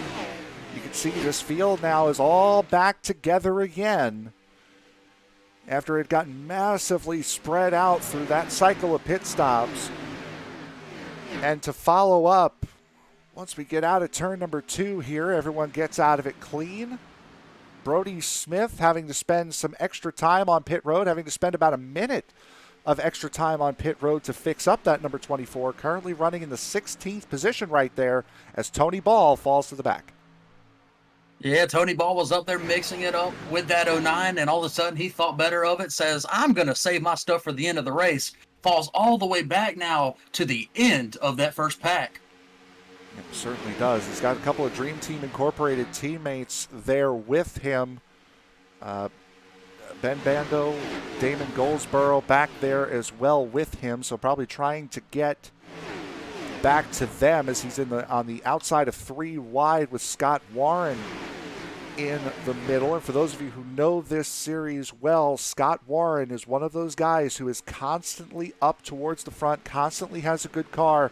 you can see this field now is all back together again after it had gotten massively spread out through that cycle of pit stops. And to follow up, once we get out of turn number 2 here, everyone gets out of it clean. Cody Smith having to spend some extra time on pit road, having to spend about a minute of extra time on pit road to fix up that number 24, currently running in the 16th position right there as Tony Ball falls to the back. Yeah, Tony Ball was up there mixing it up with that 09, and all of a sudden he thought better of it, says, I'm going to save my stuff for the end of the race. Falls all the way back now to the end of that first pack. It certainly does. He's got a couple of Dream Team Incorporated teammates there with him. Ben Bando, Damon Goldsboro back there as well with him, so probably trying to get back to them as he's on the outside of 3 wide with Scott Warren in the middle. And for those of you who know this series well, Scott Warren is one of those guys who is constantly up towards the front, constantly has a good car.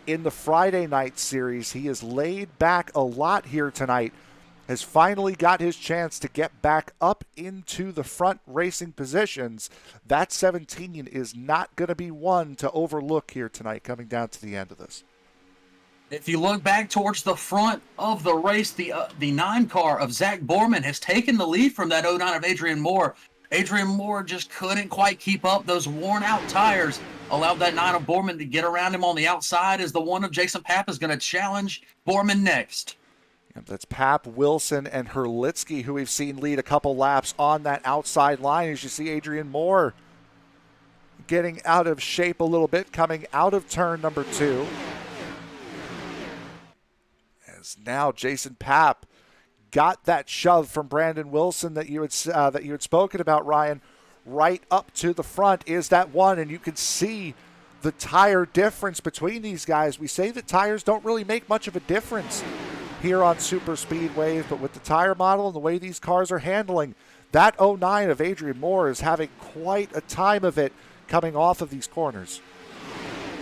In the Friday night series, he is laid back a lot here tonight, has finally got his chance to get back up into the front racing positions. That 17 is not going to be one to overlook here tonight coming down to the end of this. If you look back towards the front of the race, the 9 car of Zach Borman has taken the lead from that 09 of Adrian Moore. Adrian Moore just couldn't quite keep up. Those worn out tires allowed that 9 of Borman to get around him on the outside, as the 1 of Jason Papp is going to challenge Borman next. Yep, that's Papp, Wilson, and Herlitzky, who we've seen lead a couple laps on that outside line. As you see Adrian Moore getting out of shape a little bit, coming out of turn number 2. As now Jason Papp got that shove from Brandon Wilson that you had spoken about, Ryan, right up to the front is that 1, and you can see the tire difference between these guys. We say that tires don't really make much of a difference here on super speedways, but with the tire model and the way these cars are handling, that 09 of Adrian Moore is having quite a time of it coming off of these corners.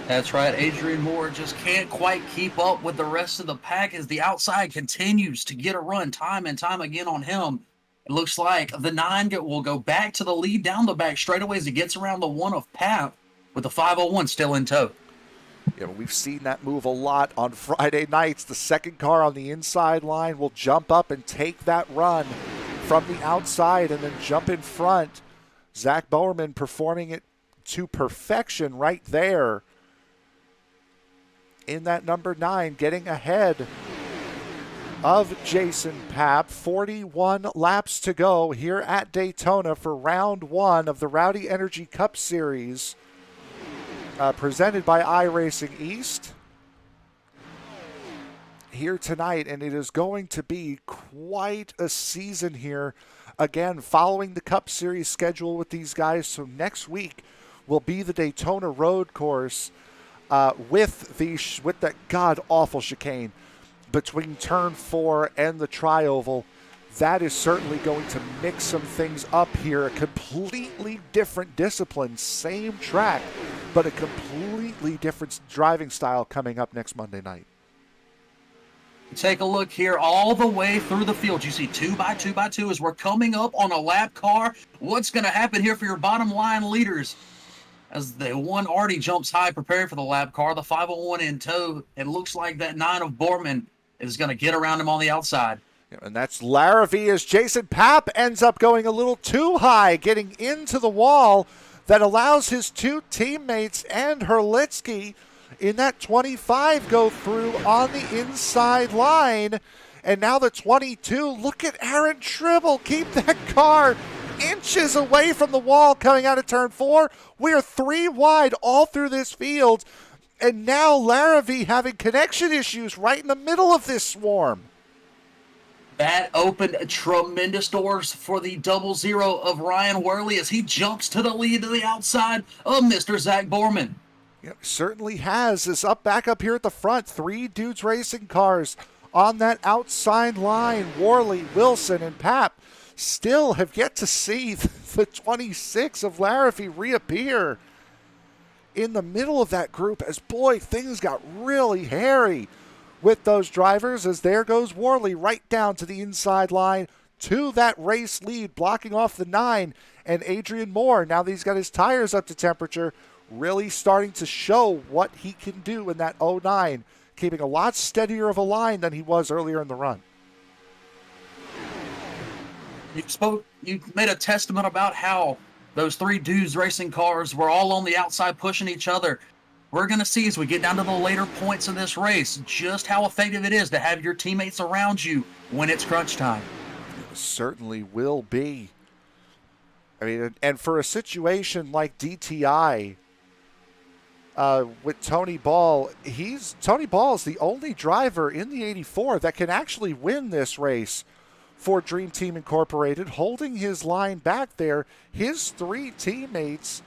That's right. Adrian Moore just can't quite keep up with the rest of the pack as the outside continues to get a run time and time again on him. It looks like the 9 will go back to the lead down the back straightaway as he gets around the 1 of Papp with the 501 still in tow. Yeah, we've seen that move a lot on Friday nights. The second car on the inside line will jump up and take that run from the outside and then jump in front. Zach Bowerman performing it to perfection right there in that number 9, getting ahead of Jason Papp. 41 laps to go here at Daytona for round 1 of the Rowdy Energy Cup Series, presented by iRacing East here tonight, and it is going to be quite a season here. Again, following the Cup Series schedule with these guys, so next week will be the Daytona Road Course with that god-awful chicane between turn 4 and the tri-oval. That is certainly going to mix some things up here. A completely different discipline, same track, but a completely completely different driving style coming up next Monday night. Take a look here all the way through the field. You see 2 by 2 by 2 as we're coming up on a lap car. What's going to happen here for your bottom line leaders? As the 1 already jumps high preparing for the lap car, the 501 in tow. It looks like that 9 of Borman is going to get around him on the outside. And that's Larrabee as Jason Papp ends up going a little too high, getting into the wall that allows his 2 teammates and Herlitsky in that 25 go through on the inside line. And now the 22, look at Aaron Tribble keep that car inches away from the wall coming out of turn 4. We are 3 wide all through this field. And now Larrabee having connection issues right in the middle of this swarm. That opened tremendous doors for the 00 of Ryan Worley as he jumps to the lead to the outside of Mr. Zach Borman. Yep, certainly has. Is up back up here at the front. 3 dudes racing cars on that outside line. Worley, Wilson, and Papp still have yet to see the 26 of Larrabee reappear in the middle of that group as, boy, things got really hairy with those drivers as there goes Worley right down to the inside line to that race lead, blocking off the 9 and Adrian Moore. Now that he's got his tires up to temperature, really starting to show what he can do in that 09, keeping a lot steadier of a line than he was earlier in the run. You made a testament about how those 3 dudes racing cars were all on the outside pushing each other. We're going to see as we get down to the later points of this race just how effective it is to have your teammates around you when it's crunch time. It certainly will be. I mean, and for a situation like DTI, with Tony Ball, Tony Ball is the only driver in the 84 that can actually win this race for Dream Team Incorporated, holding his line back there. His 3 teammates,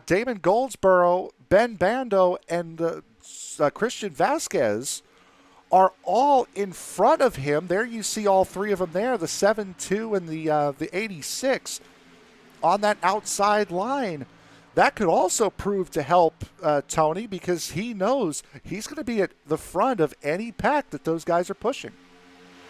Damon Goldsboro, Ben Bando, and Christian Vasquez, are all in front of him. There you see all 3 of them there, the 7-2 and the 86 on that outside line. That could also prove to help Tony because he knows he's going to be at the front of any pack that those guys are pushing.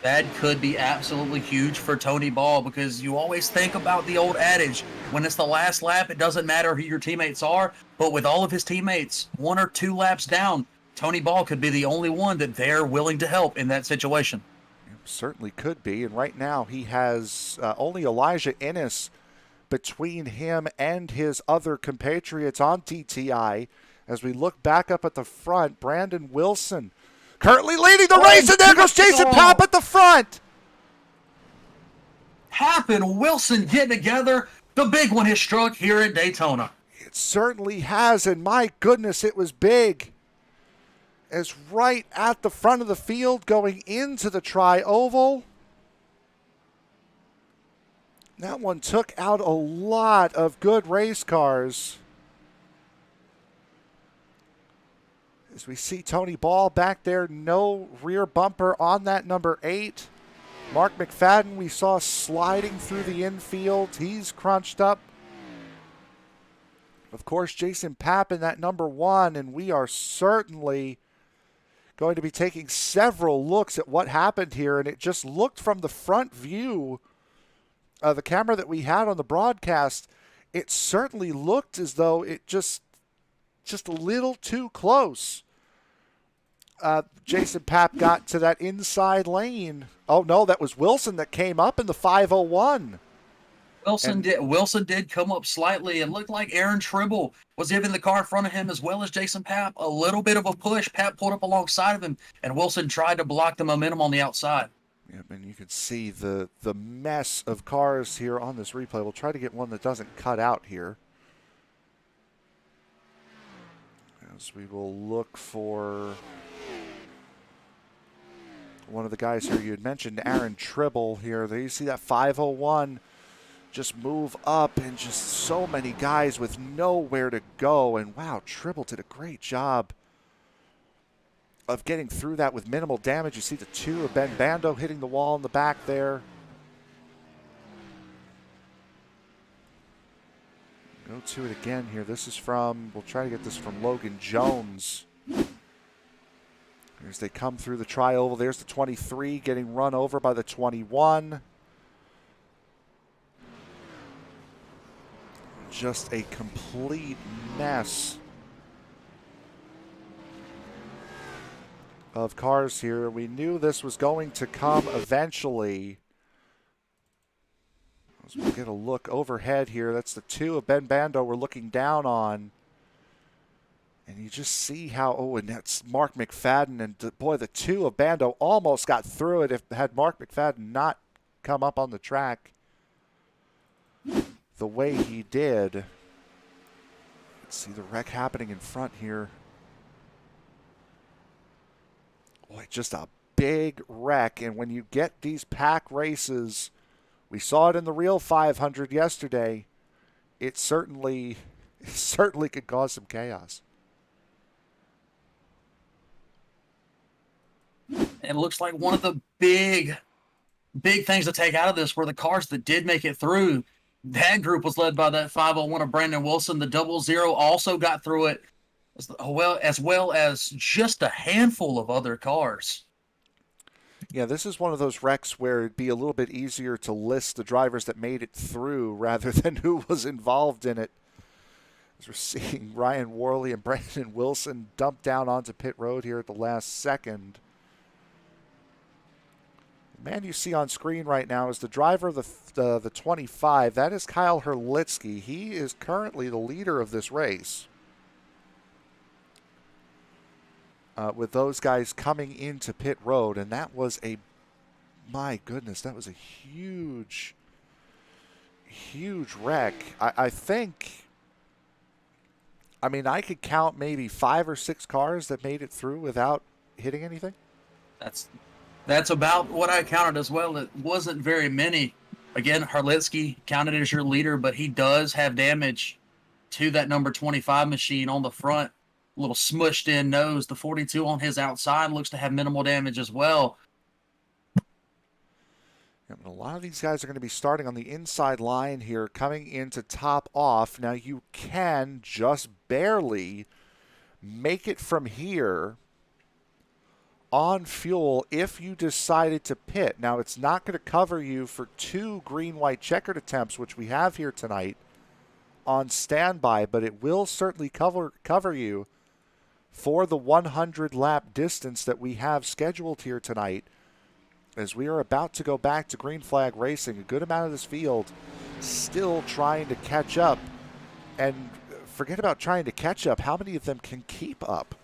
That could be absolutely huge for Tony Ball because you always think about the old adage, when it's the last lap, it doesn't matter who your teammates are, but with all of his teammates 1 or 2 laps down, Tony Ball could be the only one that they're willing to help in that situation. Certainly could be, and right now he has only Elijah Ennis between him and his other compatriots on DTI. As we look back up at the front, Brandon Wilson currently leading the race, and there goes Jason Papp at the front. Papp and Wilson getting together. The big one has struck here at Daytona. It certainly has, and my goodness, it was big. As right at the front of the field going into the tri-oval. That one took out a lot of good race cars. As we see Tony Ball back there, no rear bumper on that number 8. Mark McFadden we saw sliding through the infield. He's crunched up. Of course, Jason Papp in that number 1, and we are certainly going to be taking several looks at what happened here, and it just looked from the front view of the camera that we had on the broadcast, it certainly looked as though it just a little too close. Jason Papp got to that inside lane. Oh, no, that was Wilson that came up in the 501. Wilson did come up slightly and looked like Aaron Tribble was giving the car in front of him as well as Jason Papp a little bit of a push. Papp pulled up alongside of him, and Wilson tried to block the momentum on the outside. Yep, and you can see the mess of cars here on this replay. We'll try to get one that doesn't cut out here. As we will look for one of the guys here. You had mentioned Aaron Tribble here. There you see that 501 just move up, and just so many guys with nowhere to go. And wow, Tribble did a great job of getting through that with minimal damage. You see the 2 of Ben Bando hitting the wall in the back there. Go to it again here. This is from, we'll try to get this from Logan Jones. As they come through the tri-oval, there's the 23 getting run over by the 21. Just a complete mess of cars here. We knew this was going to come eventually. As we get a look overhead here, that's the 2 of Bando we're looking down on. And you just see how, oh, and that's Mark McFadden. And boy, the 2 of Bando almost got through it if had Mark McFadden not come up on the track the way he did. Let's see the wreck happening in front here. Boy, just a big wreck. And when you get these pack races, we saw it in the real 500 yesterday, it certainly could cause some chaos. It looks like one of the big things to take out of this were the cars that did make it through. That group was led by that 501 of Brandon Wilson. The 00 also got through it, as well as just a handful of other cars. Yeah, this is one of those wrecks where it'd be a little bit easier to list the drivers that made it through rather than who was involved in it. As we're seeing Ryan Worley and Brandon Wilson dump down onto pit road here at the last second. The man you see on screen right now is the driver of the 25. That is Kyle Herlitzky. He is currently the leader of this race. With those guys coming into pit road, and that was my goodness, that was a huge wreck. I think, I mean, I could count maybe 5 or 6 cars that made it through without hitting anything. That's about what I counted as well. It wasn't very many. Again, Herlitzky counted as your leader, but he does have damage to that number 25 machine on the front. A little smushed in nose. The 42 on his outside looks to have minimal damage as well. Yeah, a lot of these guys are going to be starting on the inside line here, coming into top off. Now you can just barely make it from here on fuel if you decided to pit. Now it's not going to cover you for 2 green-white checkered attempts, which we have here tonight on standby, but it will certainly cover you for the 100-lap distance that we have scheduled here tonight, as we are about to go back to green flag racing. A good amount of this field still trying to catch up. And forget about trying to catch up. How many of them can keep up?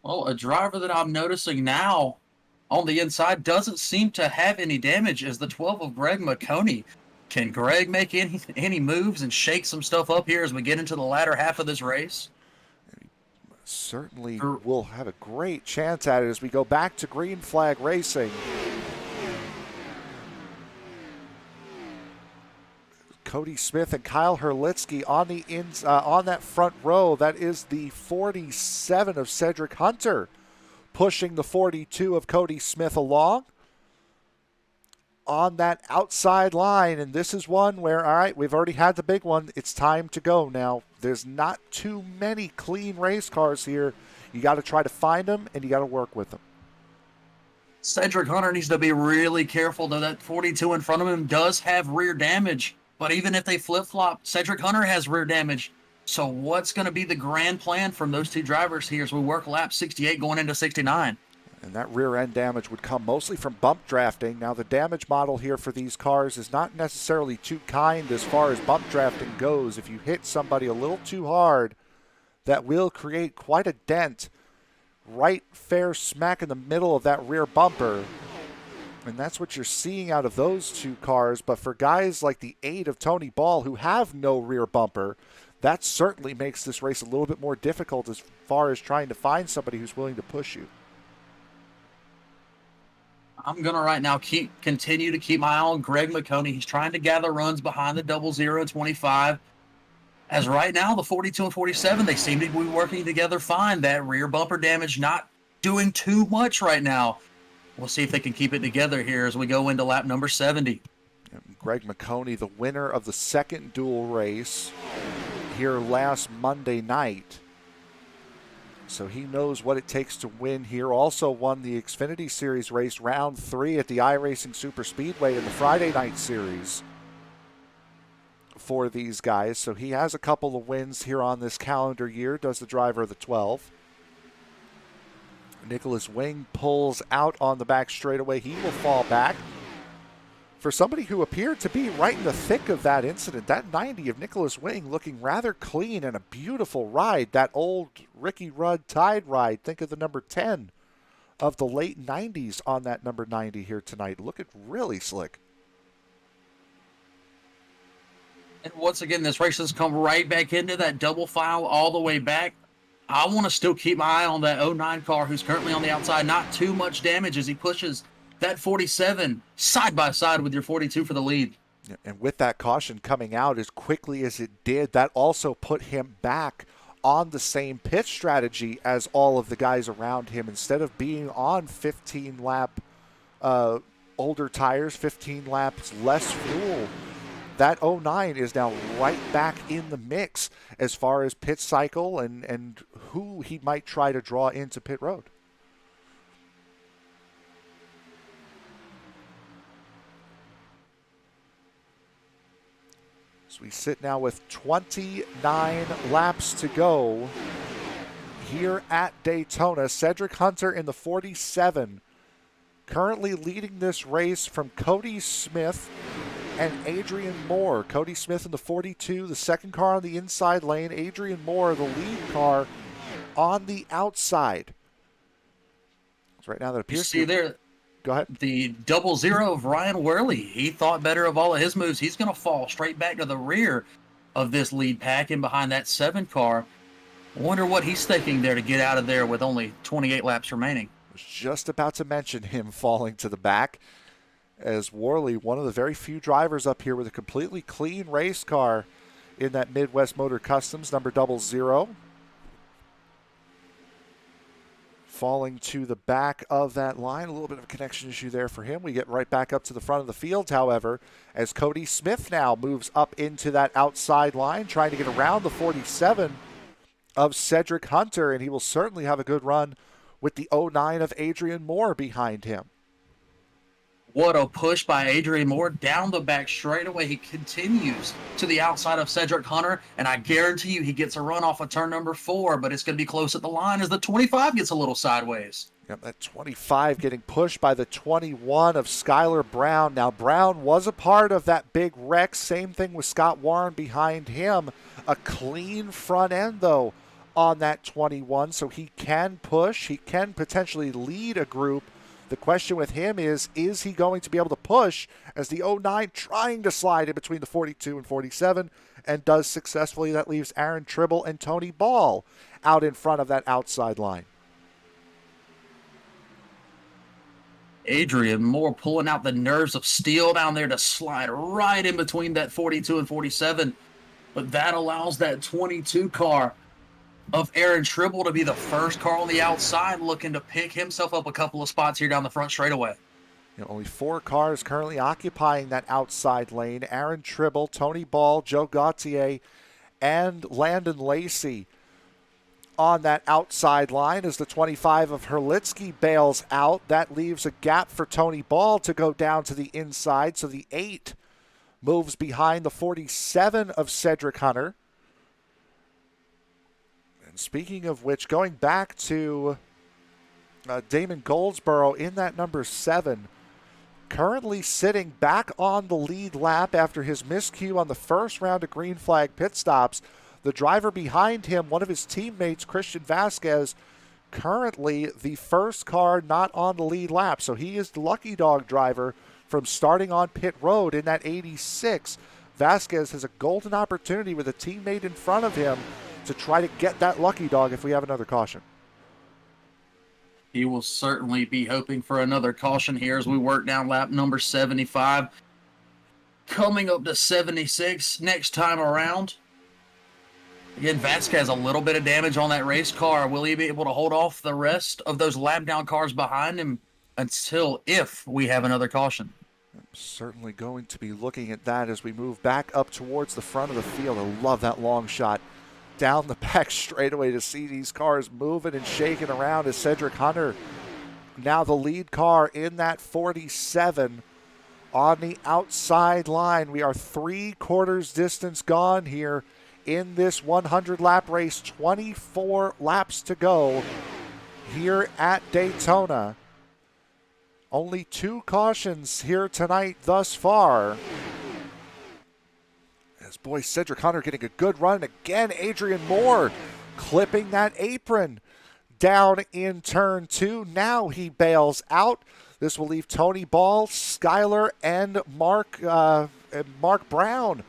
Well, a driver that I'm noticing now on the inside doesn't seem to have any damage is the 12 of Greg McConey. Can Greg make any moves and shake some stuff up here as we get into the latter half of this race? Certainly will have a great chance at it as we go back to green flag racing. Cody Smith and Kyle Herlitzky on the on that front row. That is the 47 of Cedric Hunter pushing the 42 of Cody Smith along on that outside line. And this is one where, all right, we've already had the big one. It's time to go now. There's not too many clean race cars here. You got to try to find them, and you got to work with them. Cedric Hunter needs to be really careful, though. That 42 in front of him does have rear damage. But even if they flip-flop, Cedric Hunter has rear damage. So what's going to be the grand plan from those two drivers here as we work lap 68 going into 69? And that rear end damage would come mostly from bump drafting. Now the damage model here for these cars is not necessarily too kind as far as bump drafting goes. If you hit somebody a little too hard, that will create quite a dent right fair smack in the middle of that rear bumper. And that's what you're seeing out of those two cars. But for guys like the 8 of Tony Ball who have no rear bumper, that certainly makes this race a little bit more difficult as far as trying to find somebody who's willing to push you. I'm going to right now continue to keep my eye on Greg McConey. He's trying to gather runs behind the 0025. As right now, the 42 and 47, they seem to be working together fine. That rear bumper damage not doing too much right now. We'll see if they can keep it together here as we go into lap number 70. Greg McConey, the winner of the second dual race here last Monday night. So he knows what it takes to win here. Also won the Xfinity Series race round 3 at the iRacing Super Speedway in the Friday night series for these guys. So he has a couple of wins here on this calendar year, does the driver of the 12. Nicholas Wing pulls out on the back straightaway. He will fall back. For somebody who appeared to be right in the thick of that incident, that 90 of Nicholas Wing looking rather clean and a beautiful ride. That old Ricky Rudd Tide ride. Think of the number 10 of the late 90s on that number 90 here tonight. Looking really slick. And once again, this race has come right back into that double file all the way back. I want to still keep my eye on that 09 car who's currently on the outside. Not too much damage as he pushes that 47 side by side with your 42 for the lead. And with that caution coming out as quickly as it did, that also put him back on the same pit strategy as all of the guys around him. Instead of being on 15 lap older tires, 15 laps less fuel, that 09 is now right back in the mix as far as pit cycle and who he might try to draw into pit road. So we sit now with 29 laps to go here at Daytona. Cedric Hunter in the 47, currently leading this race from Cody Smith and Adrian Moore. Cody Smith in the 42, the second car on the inside lane. Adrian Moore, the lead car, on the outside. So right now that appears you see there, go ahead. The 00 of Ryan Worley. He thought better of all of his moves. He's going to fall straight back to the rear of this lead pack and behind that 7 car. I wonder what he's thinking there to get out of there with only 28 laps remaining. I was just about to mention him falling to the back, as Worley, one of the very few drivers up here with a completely clean race car in that Midwest Motor Customs number 00. Falling to the back of that line. A little bit of a connection issue there for him. We get right back up to the front of the field, however, as Cody Smith now moves up into that outside line, trying to get around the 47 of Cedric Hunter, and he will certainly have a good run with the 09 of Adrian Moore behind him. What a push by Adrian Moore down the back straightaway. He continues to the outside of Cedric Hunter, and I guarantee you he gets a run off of turn number 4, but it's going to be close at the line as the 25 gets a little sideways. Yep, that 25 getting pushed by the 21 of Skylar Brown. Now, Brown was a part of that big wreck. Same thing with Scott Warren behind him. A clean front end, though, on that 21, so he can push. He can potentially lead a group. The question with him is he going to be able to push as the 09 trying to slide in between the 42 and 47 and does successfully? That leaves Aaron Tribble and Tony Ball out in front of that outside line. Adrian Moore pulling out the nerves of steel down there to slide right in between that 42 and 47. But that allows that 22 car of Aaron Tribble to be the first car on the outside, looking to pick himself up a couple of spots here down the front straightaway. Only 4 cars currently occupying that outside lane. Aaron Tribble, Tony Ball, Joe Gauthier, and Landon Lacy on that outside line as the 25 of Herlitsky bails out. That leaves a gap for Tony Ball to go down to the inside, so the 8 moves behind the 47 of Cedric Hunter. Speaking of which, going back to Damon Goldsboro in that number 7, currently sitting back on the lead lap after his miscue on the first round of green flag pit stops. The driver behind him, one of his teammates, Christian Vasquez, currently the first car not on the lead lap. So he is the lucky dog driver from starting on pit road in that 86. Vasquez has a golden opportunity with a teammate in front of him to try to get that lucky dog if we have another caution. He will certainly be hoping for another caution here as we work down lap number 75. Coming up to 76 next time around. Again, Vasquez, a little bit of damage on that race car. Will he be able to hold off the rest of those lap down cars behind him if we have another caution? Certainly going to be looking at that as we move back up towards the front of the field. I love that long shot down the back straightaway to see these cars moving and shaking around as Cedric Hunter, now the lead car in that 47 on the outside line. We are 3/4 distance gone here in this 100-lap race. 24 laps to go here at Daytona. Only 2 cautions here tonight thus far. As boy, Cedric Hunter getting a good run. Again, Adrian Moore clipping that apron down in turn 2. Now he bails out. This will leave Tony Ball, Skyler, and Mark Brown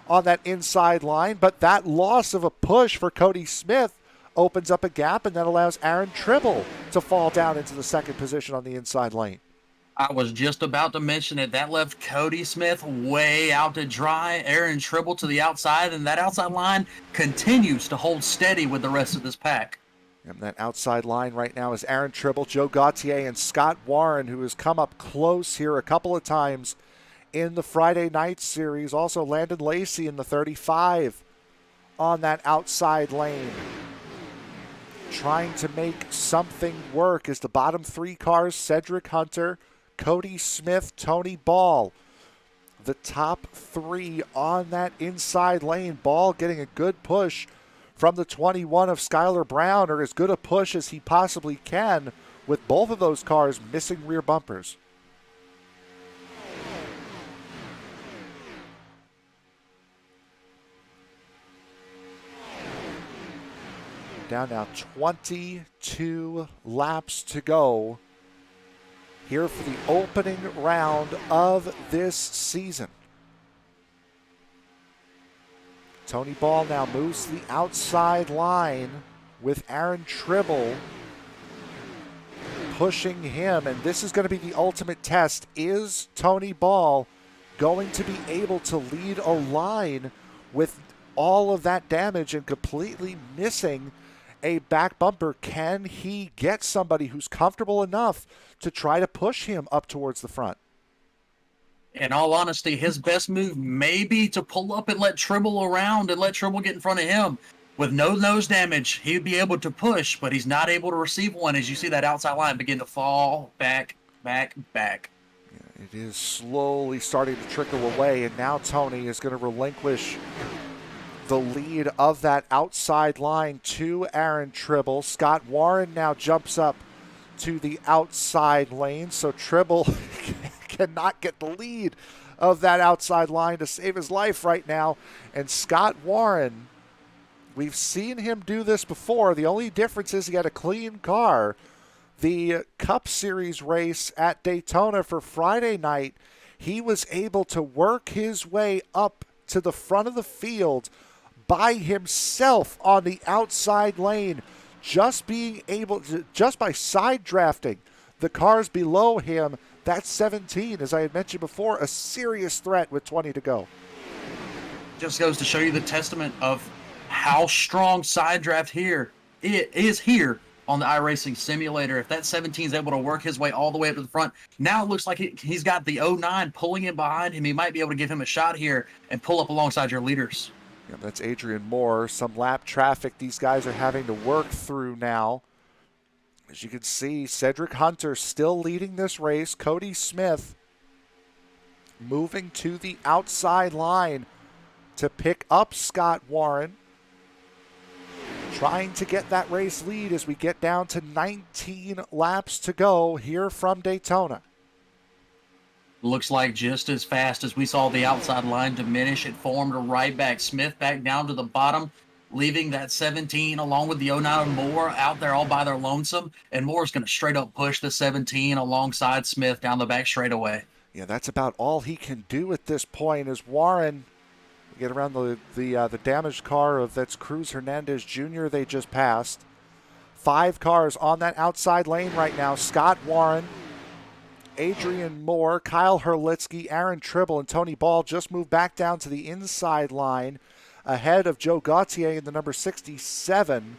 on that inside line. But that loss of a push for Cody Smith opens up a gap, and that allows Aaron Tribble to fall down into the second position on the inside lane. I was just about to mention it. That left Cody Smith way out to dry. Aaron Tribble to the outside, and that outside line continues to hold steady with the rest of this pack. And that outside line right now is Aaron Tribble, Joe Gauthier, and Scott Warren, who has come up close here a couple of times in the Friday night series. Also Landon Lacy in the 35 on that outside lane, trying to make something work as the bottom 3 cars, Cedric Hunter, Cody Smith, Tony Ball. The top 3 on that inside lane. Ball getting a good push from the 21 of Skyler Brown, or as good a push as he possibly can, with both of those cars missing rear bumpers. Down now 22 laps to go here for the opening round of this season. Tony Ball now moves to the outside line with Aaron Tribble pushing him, and this is going to be the ultimate test. Is Tony Ball going to be able to lead a line with all of that damage and completely missing a back bumper? Can he get somebody who's comfortable enough to try to push him up towards the front? In all honesty, his best move may be to pull up and let Tribble around and let Tribble get in front of him. With no nose damage, he'd be able to push, but he's not able to receive one as you see that outside line begin to fall back. Yeah, it is slowly starting to trickle away, and now Tony is going to relinquish the lead of that outside line to Aaron Tribble. Scott Warren now jumps up to the outside lane, so Tribble cannot get the lead of that outside line to save his life right now. And Scott Warren, we've seen him do this before. The only difference is he had a clean car. The Cup Series race at Daytona for Friday night, he was able to work his way up to the front of the field by himself on the outside lane, just by side drafting the cars below him. That's 17, as I had mentioned before, a serious threat with 20 to go. Just goes to show you the testament of how strong side draft here it is here on the iRacing simulator. If that 17 is able to work his way all the way up to the front, now it looks like he's got the 09 pulling in behind him. He might be able to give him a shot here and pull up alongside your leaders. Yeah, that's Adrian Moore. Some lap traffic these guys are having to work through now. As you can see, Cedric Hunter still leading this race. Cody Smith moving to the outside line to pick up Scott Warren, trying to get that race lead as we get down to 19 laps to go here from Daytona. Looks like just as fast as we saw the outside line diminish, it formed a right back. Smith back down to the bottom, leaving that 17 along with the 09 Moore out there all by their lonesome. And Moore's going to straight up push the 17 alongside Smith down the back straightaway. Yeah, that's about all he can do at this point as Warren get around the damaged car of that's Cruz Hernandez Jr. they just passed. 5 cars on that outside lane right now. Scott Warren, Adrian Moore, Kyle Herlitzky, Aaron Tribble, and Tony Ball just moved back down to the inside line ahead of Joe Gauthier in the number 67.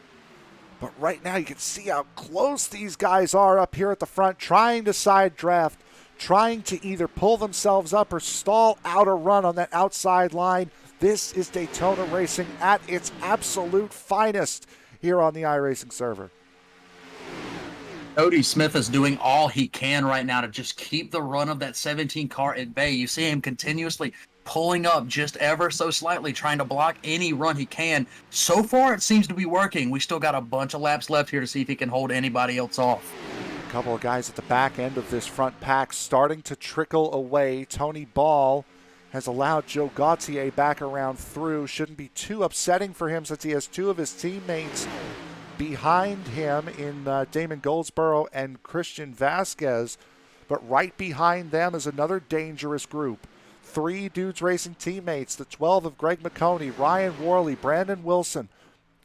But right now you can see how close these guys are up here at the front, trying to side draft trying to either pull themselves up or stall out a run on that outside line. This is Daytona racing at its absolute finest here on the iRacing server. Cody Smith is doing all he can right now to just keep the run of that 17 car at bay. You see him continuously pulling up just ever so slightly, trying to block any run he can. So far, it seems to be working. We still got a bunch of laps left here to see if he can hold anybody else off. A couple of guys at the back end of this front pack starting to trickle away. Tony Ball has allowed Joe Gauthier back around through. Shouldn't be too upsetting for him since he has two of his teammates behind him in Damon Goldsboro and Christian Vasquez. But right behind them is another dangerous group. 3 dudes racing teammates, the 12 of Greg McConey, Ryan Worley, Brandon Wilson.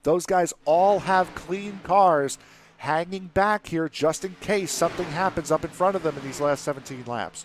Those guys all have clean cars hanging back here just in case something happens up in front of them in these last 17 laps.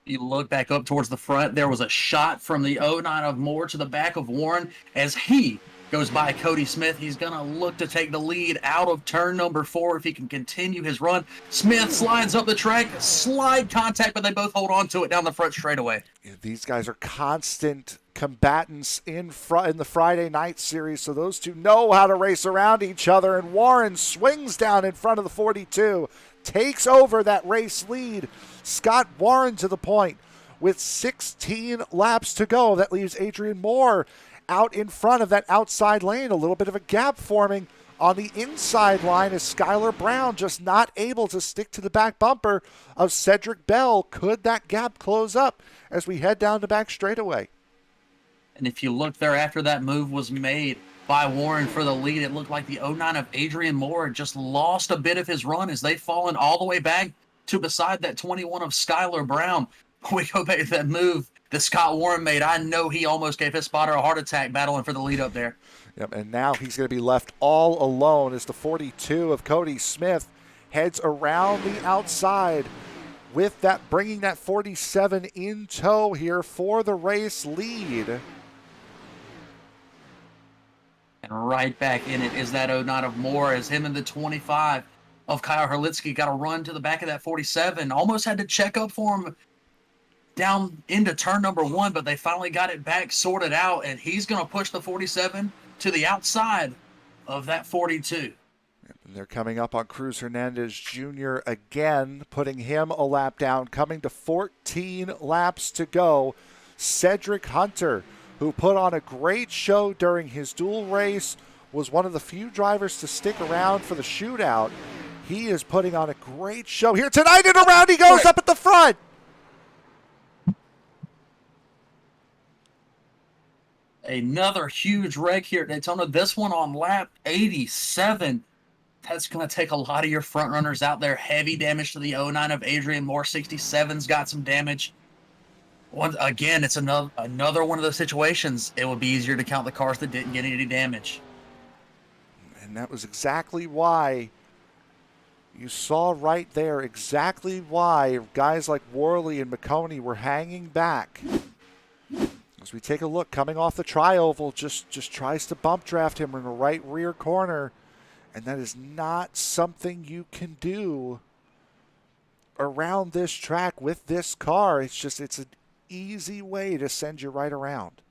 You look back up towards the front, there was a shot from the 09 of Moore to the back of Warren as he goes by Cody Smith. He's going to look to take the lead out of turn number 4 if he can continue his run. Smith slides up the track, slide contact, but they both hold on to it down the front straightaway. Yeah, these guys are constant combatants in the Friday night series, so those two know how to race around each other, and Warren swings down in front of the 42, takes over that race lead. Scott Warren to the point with 16 laps to go. That leaves Adrian Moore out in front of that outside lane. A little bit of a gap forming on the inside line as Skylar Brown just not able to stick to the back bumper of Cedric Bell. Could that gap close up as we head down the back straightaway? And if you look there after that move was made by Warren for the lead, it looked like the 09 of Adrian Moore just lost a bit of his run as they've fallen all the way back to beside that 21 of Skylar Brown. We go back to that move that Scott Warren made. I know he almost gave his spotter a heart attack battling for the lead up there. Yep, and now he's going to be left all alone as the 42 of Cody Smith heads around the outside with that, bringing that 47 in tow here for the race lead. And right back in it is that 09 of Moore as him and the 25 of Kyle Herlitzky got a run to the back of that 47. Almost had to check up for him down into turn number 1, but they finally got it back sorted out, and he's going to push the 47 to the outside of that 42. And they're coming up on Cruz Hernandez Jr. again, putting him a lap down, coming to 14 laps to go. Cedric Hunter, who put on a great show during his dual race, was one of the few drivers to stick around for the shootout. He is putting on a great show here tonight, and around he goes up at the front. Another huge wreck here at Daytona. This one on lap 87. That's going to take a lot of your front runners out there. Heavy damage to the 09 of Adrian Moore. 67's got some damage. Again, it's another one of those situations. It would be easier to count the cars that didn't get any damage. And that was exactly why you saw right there, exactly why guys like Worley and McConey were hanging back. As we take a look, coming off the tri-oval, just tries to bump draft him in the right rear corner. And that is not something you can do around this track with this car. It's an easy way to send you right around.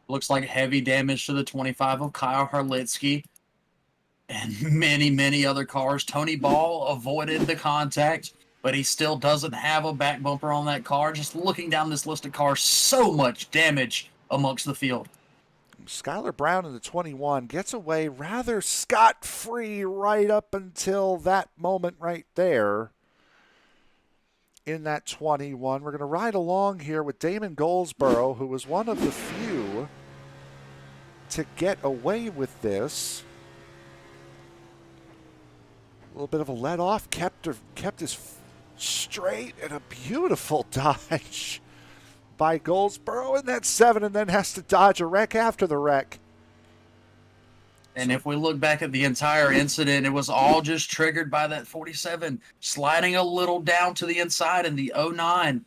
Looks like heavy damage to the 25 of Kyle Herlitzky and many, many other cars. Tony Ball avoided the contact, but he still doesn't have a back bumper on that car. Just looking down this list of cars, so much damage amongst the field. Skylar Brown in the 21 gets away rather scot-free right up until that moment right there in that 21. We're going to ride along here with Damon Goldsboro, who was one of the few to get away with this. A little bit of a let-off, kept his straight, and a beautiful dodge by Goldsboro in that 7, and then has to dodge a wreck after the wreck. And if we look back at the entire incident, it was all just triggered by that 47 sliding a little down to the inside, and the 09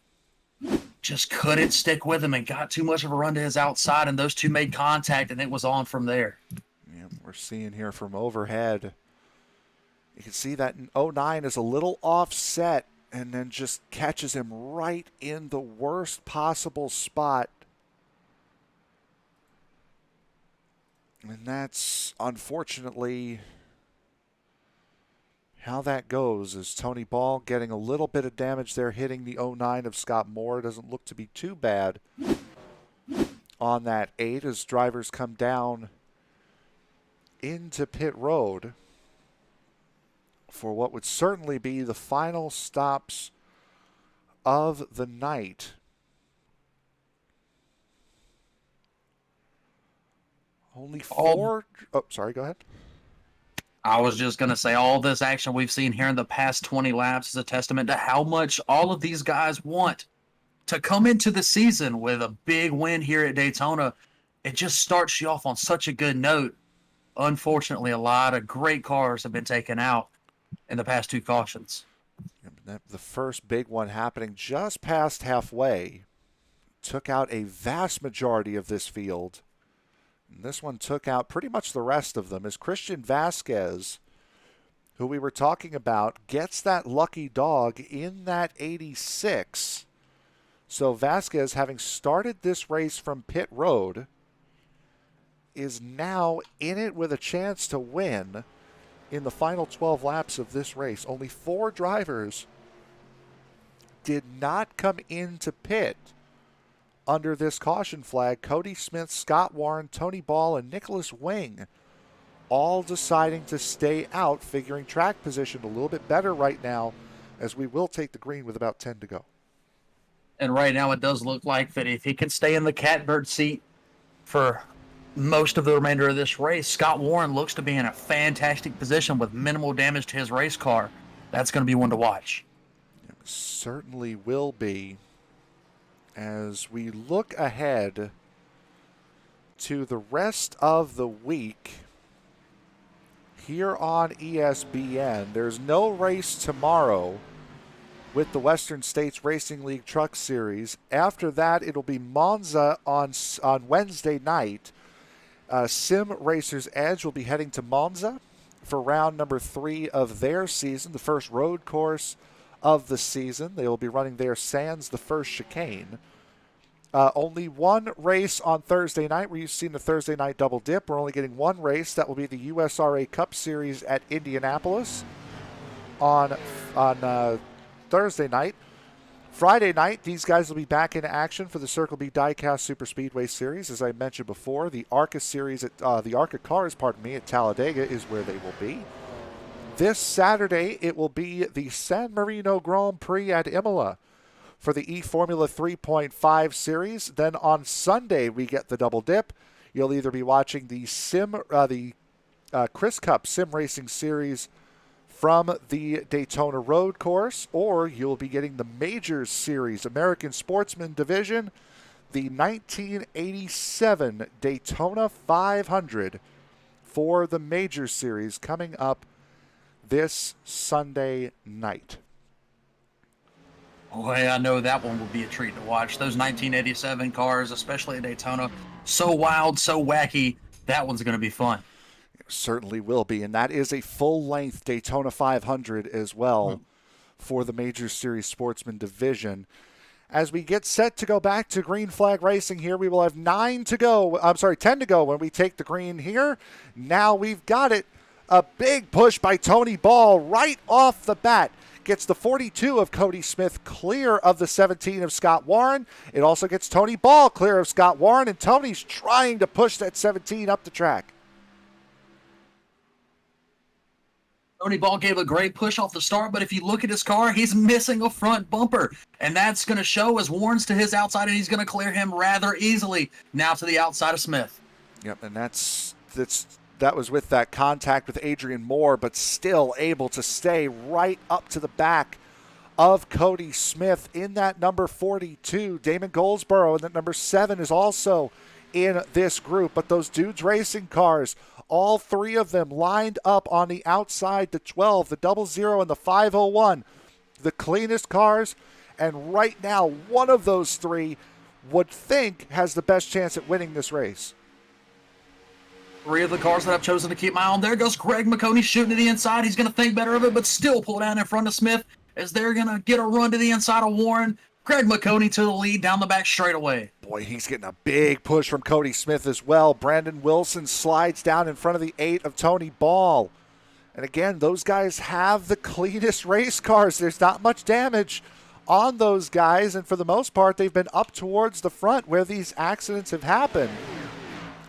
just couldn't stick with him and got too much of a run to his outside, and those two made contact, and it was on from there. Yeah, we're seeing here from overhead, you can see that 09 is a little offset and then just catches him right in the worst possible spot. And that's unfortunately how that goes, is Tony Ball getting a little bit of damage there, hitting the 09 of Scott Moore. Doesn't look to be too bad on that 8 as drivers come down into pit road for what would certainly be the final stops of the night. Only four. Oh, sorry, go ahead. I was just going to say, all this action we've seen here in the past 20 laps is a testament to how much all of these guys want to come into the season with a big win here at Daytona. It just starts you off on such a good note. Unfortunately, a lot of great cars have been taken out in the past 2 cautions. The first big one happening just past halfway took out a vast majority of this field. And this one took out pretty much the rest of them as Christian Vasquez, who we were talking about, gets that lucky dog in that 86. So Vasquez, having started this race from pit road, is now in it with a chance to win in the final 12 laps of this race. Only 4 drivers did not come into pit under this caution flag. Cody Smith, Scott Warren, Tony Ball, and Nicholas Wing all deciding to stay out, figuring track position a little bit better right now, as we will take the green with about 10 to go. And right now it does look like that if he can stay in the catbird seat for most of the remainder of this race, Scott Warren looks to be in a fantastic position with minimal damage to his race car. That's going to be one to watch. It certainly will be. As we look ahead to the rest of the week here on ESPN, there's no race tomorrow with the Western States Racing League Truck Series. After that, it'll be Monza on Wednesday night. Sim Racers Edge will be heading to Monza for round number 3 of their season, the first road course of the season. They will be running there sans the first chicane. Only one race on Thursday night. We've seen the Thursday night double dip. We're only getting one race. That will be the USRA Cup Series at Indianapolis on Thursday night. Friday night, these guys will be back in action for the Circle B Diecast Super Speedway Series. As I mentioned before, the ARCA Series at the ARCA Cars, at Talladega is where they will be. This Saturday, it will be the San Marino Grand Prix at Imola for the eFormula 3.5 Series. Then on Sunday, we get the double dip. You'll either be watching the Chris Cup Sim Racing Series from the Daytona Road Course, or you'll be getting the Majors Series American Sportsman Division, the 1987 Daytona 500 for the Majors Series coming up this Sunday night. Boy, I know that one will be a treat to watch. Those 1987 cars, especially at Daytona, so wild, so wacky. That one's going to be fun. It certainly will be, and that is a full-length Daytona 500 as well for the Major Series Sportsman Division. As we get set to go back to green flag racing here, we will have 10 to go when we take the green here. Now we've got it. A big push by Tony Ball right off the bat. Gets the 42 of Cody Smith clear of the 17 of Scott Warren. It also gets Tony Ball clear of Scott Warren, and Tony's trying to push that 17 up the track. Tony Ball gave a great push off the start, but if you look at his car, he's missing a front bumper. And that's going to show as Warren's to his outside, and he's going to clear him rather easily now to the outside of Smith. Yep, and that was with that contact with Adrian Moore, but still able to stay right up to the back of Cody Smith in that number 42. Damon Goldsboro in that number 7 is also in this group. But those dudes racing cars, all 3 of them lined up on the outside, the 12, the 00, and the 501. The cleanest cars. And right now, one of those 3 would think has the best chance at winning this race. 3 of the cars that I've chosen to keep my eye on. There goes Greg McConey shooting to the inside. He's going to think better of it, but still pull down in front of Smith. as they're going to get a run to the inside of Warren. Greg McConey to the lead down the back straightaway. Boy, he's getting a big push from Cody Smith as well. Brandon Wilson slides down in front of the 8 of Tony Ball. And again, those guys have the cleanest race cars. There's not much damage on those guys, and for the most part, they've been up towards the front where these accidents have happened.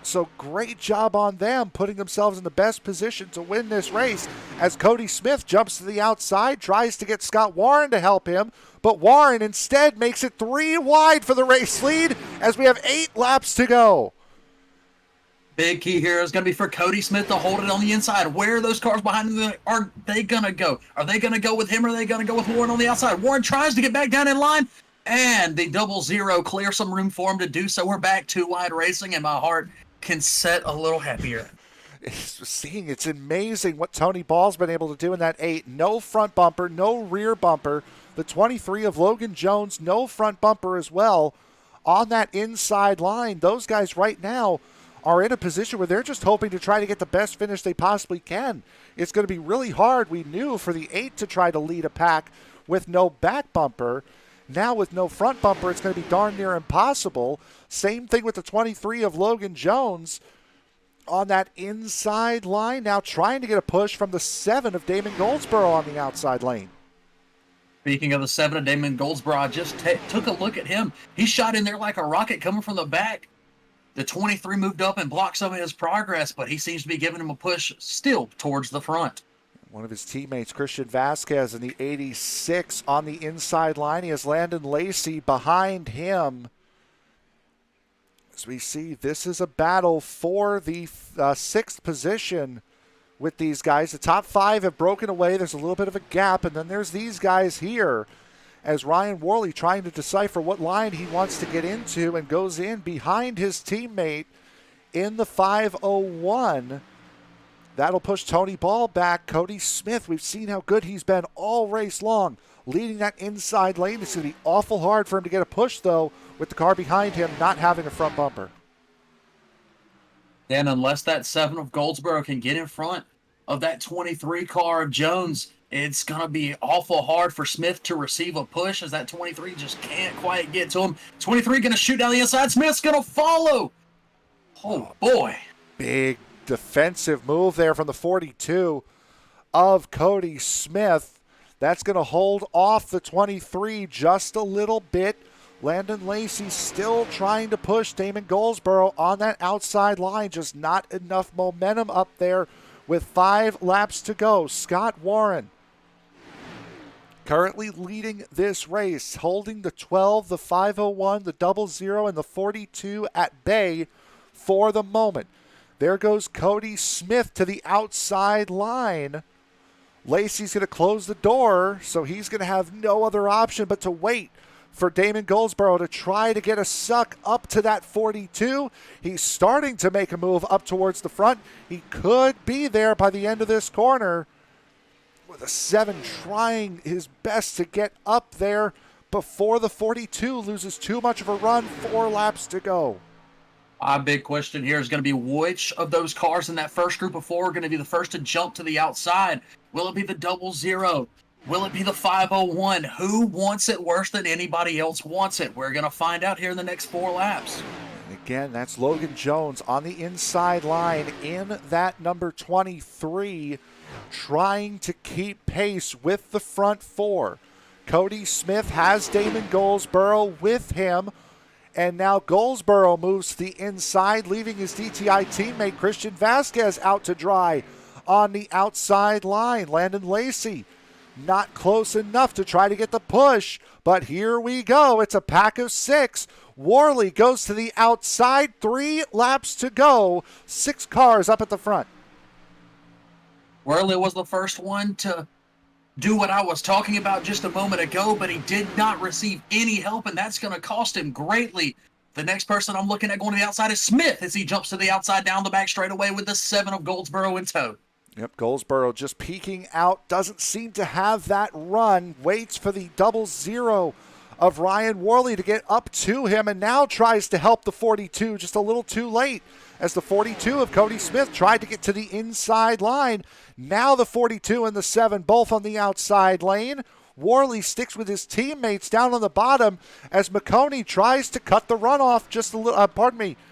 So great job on them, putting themselves in the best position to win this race as Cody Smith jumps to the outside, tries to get Scott Warren to help him, but Warren instead makes it 3 wide for the race lead as we have 8 laps to go. Big key here is going to be for Cody Smith to hold it on the inside. Where are those cars behind him? Are they going to go? Are they going to go with him or are they going to go with Warren on the outside? Warren tries to get back down in line, and the 00 clears some room for him to do so. We're back 2 wide racing, and my heart can set a little happier. It's amazing what Tony Ball's been able to do in that 8. No front bumper, no rear bumper. The 23 of Logan Jones, no front bumper as well on that inside line. Those guys right now are in a position where they're just hoping to try to get the best finish they possibly can. It's going to be really hard, we knew, for the 8 to try to lead a pack with no back bumper. Now with no front bumper, it's going to be darn near impossible. Same thing with the 23 of Logan Jones on that inside line, now trying to get a push from the 7 of Damon Goldsboro on the outside lane. Speaking of the 7 of Damon Goldsboro, I just took a look at him. He shot in there like a rocket coming from the back. The 23 moved up and blocked some of his progress, but he seems to be giving him a push still towards the front. One of his teammates, Christian Vasquez, in the 86 on the inside line. He has Landon Lacy behind him. As we see, this is a battle for the 6th position with these guys. The top 5 have broken away. There's a little bit of a gap, and then there's these guys here as Ryan Worley trying to decipher what line he wants to get into and goes in behind his teammate in the 501. That'll push Tony Ball back. Cody Smith, we've seen how good he's been all race long, leading that inside lane. It's going to be awful hard for him to get a push, though, with the car behind him not having a front bumper. And unless that 7 of Goldsboro can get in front of that 23 car of Jones, it's going to be awful hard for Smith to receive a push as that 23 just can't quite get to him. 23 going to shoot down the inside. Smith's going to follow. Oh, boy. Big defensive move there from the 42 of Cody Smith. That's going to hold off the 23 just a little bit. Landon Lacy still trying to push Damon Goldsboro on that outside line. Just not enough momentum up there with 5 laps to go. Scott Warren currently leading this race, holding the 12, the 501, the 00, and the 42 at bay for the moment. There goes Cody Smith to the outside line. Lacy's going to close the door, so he's going to have no other option but to wait for Damon Goldsboro to try to get a suck up to that 42. He's starting to make a move up towards the front. He could be there by the end of this corner, with a 7 trying his best to get up there before the 42 loses too much of a run. 4 laps to go. Our big question here is going to be which of those cars in that first group of 4 are going to be the first to jump to the outside. Will it be the 00? Will it be the 501? Who wants it worse than anybody else wants it? We're going to find out here in the next 4 laps. And again, that's Logan Jones on the inside line in that number 23, trying to keep pace with the front 4. Cody Smith has Damon Goldsboro with him. And now Goldsboro moves to the inside, leaving his DTI teammate Christian Vasquez out to dry on the outside line. Landon Lacy not close enough to try to get the push, but here we go. It's a pack of 6. Worley goes to the outside. 3 laps to go. 6 cars up at the front. Worley was the first one to do what I was talking about just a moment ago, but he did not receive any help, and that's going to cost him greatly. The next person I'm looking at going to the outside is Smith as he jumps to the outside down the back straightaway with the 7 of Goldsboro in tow. Yep, Goldsboro just peeking out, doesn't seem to have that run, waits for the 00 of Ryan Worley to get up to him, and now tries to help the 42 just a little too late as the 42 of Cody Smith tried to get to the inside line. Now the 42 and the 7 both on the outside lane. Worley sticks with his teammates down on the bottom as McConey tries to cut the run off just a little.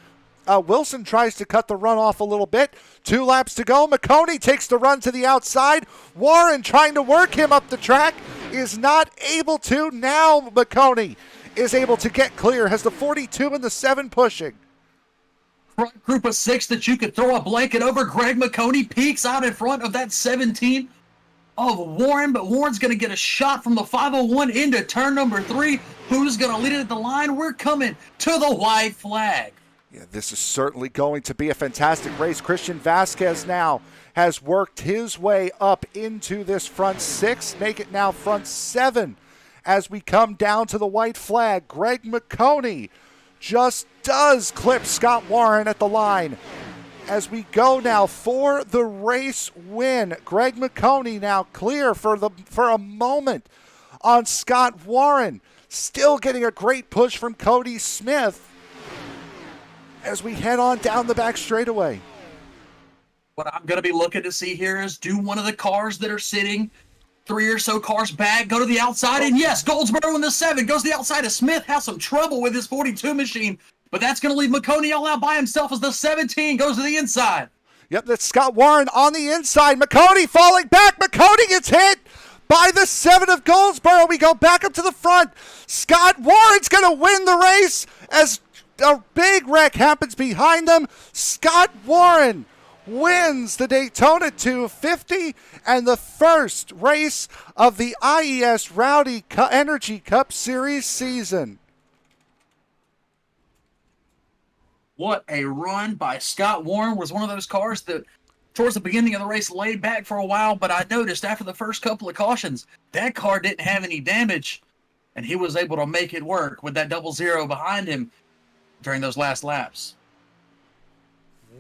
Wilson tries to cut the run off a little bit. 2 laps to go. McConey takes the run to the outside. Warren trying to work him up the track is not able to. Now McConey is able to get clear. Has the 42 and the 7 pushing. Front group of 6 that you could throw a blanket over. Greg McConey peeks out in front of that 17 of Warren, but Warren's going to get a shot from the 501 into turn number 3. Who's going to lead it at the line? We're coming to the white flag. Yeah, this is certainly going to be a fantastic race. Christian Vasquez now has worked his way up into this front 6, make it now front 7 as we come down to the white flag. Greg McConey just does clip Scott Warren at the line. As we go now for the race win, Greg McConey now clear for a moment on Scott Warren. Still getting a great push from Cody Smith as we head on down the back straightaway. What I'm going to be looking to see here is, do one of the cars that are sitting 3 or so cars back go to the outside? And yes, Goldsboro in the 7 goes to the outside as Smith has some trouble with his 42 machine, but that's going to leave McConey all out by himself as the 17 goes to the inside. Yep, that's Scott Warren on the inside. McConey falling back. McConey gets hit by the 7 of Goldsboro. We go back up to the front. Scott Warren's going to win the race as a big wreck happens behind them. Scott Warren wins the Daytona 250 and the first race of the IES Rowdy Energy Cup Series season. What a run by Scott Warren. Was one of those cars that towards the beginning of the race laid back for a while, but I noticed after the first couple of cautions, that car didn't have any damage, and he was able to make it work with that 00 behind him during those last laps.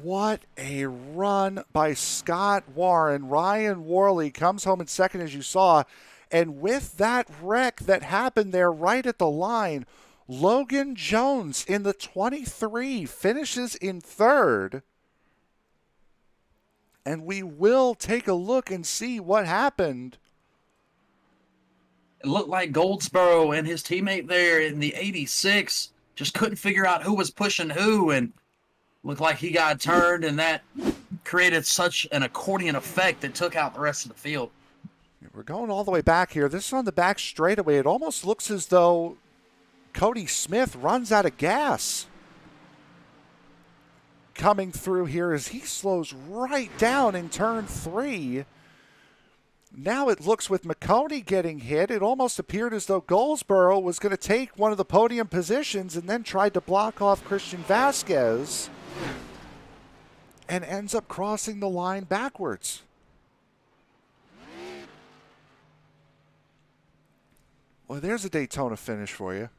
What a run by Scott Warren. Ryan Worley comes home in second, as you saw. And with that wreck that happened there right at the line, Logan Jones in the 23 finishes in third. And we will take a look and see what happened. It looked like Goldsboro and his teammate there in the 86 just couldn't figure out who was pushing who, and looked like he got turned, and that created such an accordion effect that took out the rest of the field. We're going all the way back here. This is on the back straightaway. It almost looks as though Cody Smith runs out of gas coming through here as he slows right down in turn 3. Now it looks, with McConey getting hit, it almost appeared as though Goldsboro was going to take one of the podium positions and then tried to block off Christian Vasquez and ends up crossing the line backwards. Well, there's a Daytona finish for you.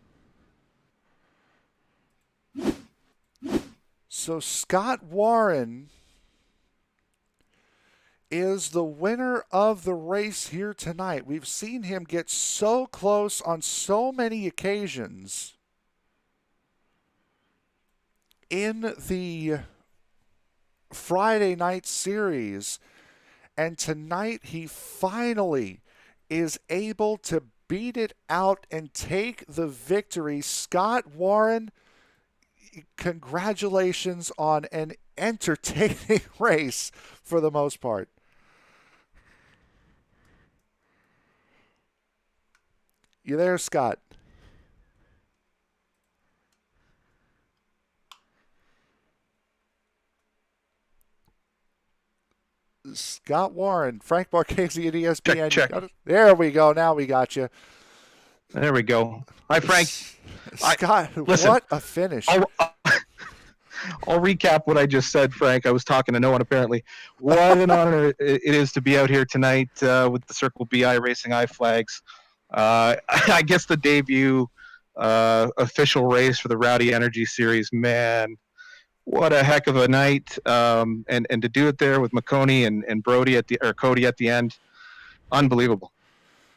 So Scott Warren is the winner of the race here tonight. We've seen him get so close on so many occasions in the Friday night series, and tonight he finally is able to beat it out and take the victory. Scott Warren, congratulations on an entertaining race for the most part. You there, Scott? Scott Warren, Frank Marchese at ESPN. Check. There we go. Now we got you. There we go. Hi, Frank. Scott, listen, what a finish. I'll recap what I just said, Frank. I was talking to no one, apparently. What an honor it is to be out here tonight with the Circle BI Racing I flags. I guess the debut official race for the Rowdy Energy Series, man, what a heck of a night. And to do it there with McConey and Brody Cody at the end, unbelievable.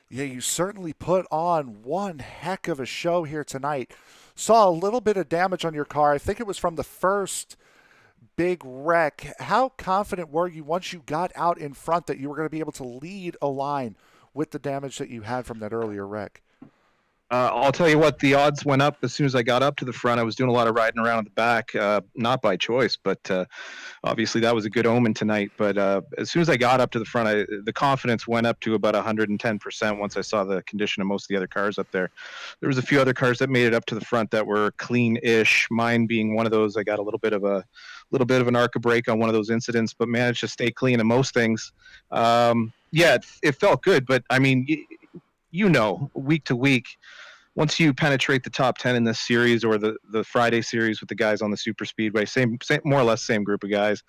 Yeah, you certainly put on one heck of a show here tonight. Saw a little bit of damage on your car. I think it was from the first big wreck. How confident were you once you got out in front that you were going to be able to lead a line with the damage that you had from that earlier wreck? I'll tell you what, the odds went up as soon as I got up to the front. I was doing a lot of riding around at the back, not by choice, but obviously that was a good omen tonight. But as soon as I got up to the front, the confidence went up to about 110% once I saw the condition of most of the other cars up there. There was a few other cars that made it up to the front that were clean-ish. Mine being one of those. I got a little bit of an ARCA break on one of those incidents, but managed to stay clean in most things. Yeah, it felt good, but I mean, week to week, once you penetrate the top 10 in this series or the Friday series with the guys on the super speedway, same more or less same group of guys,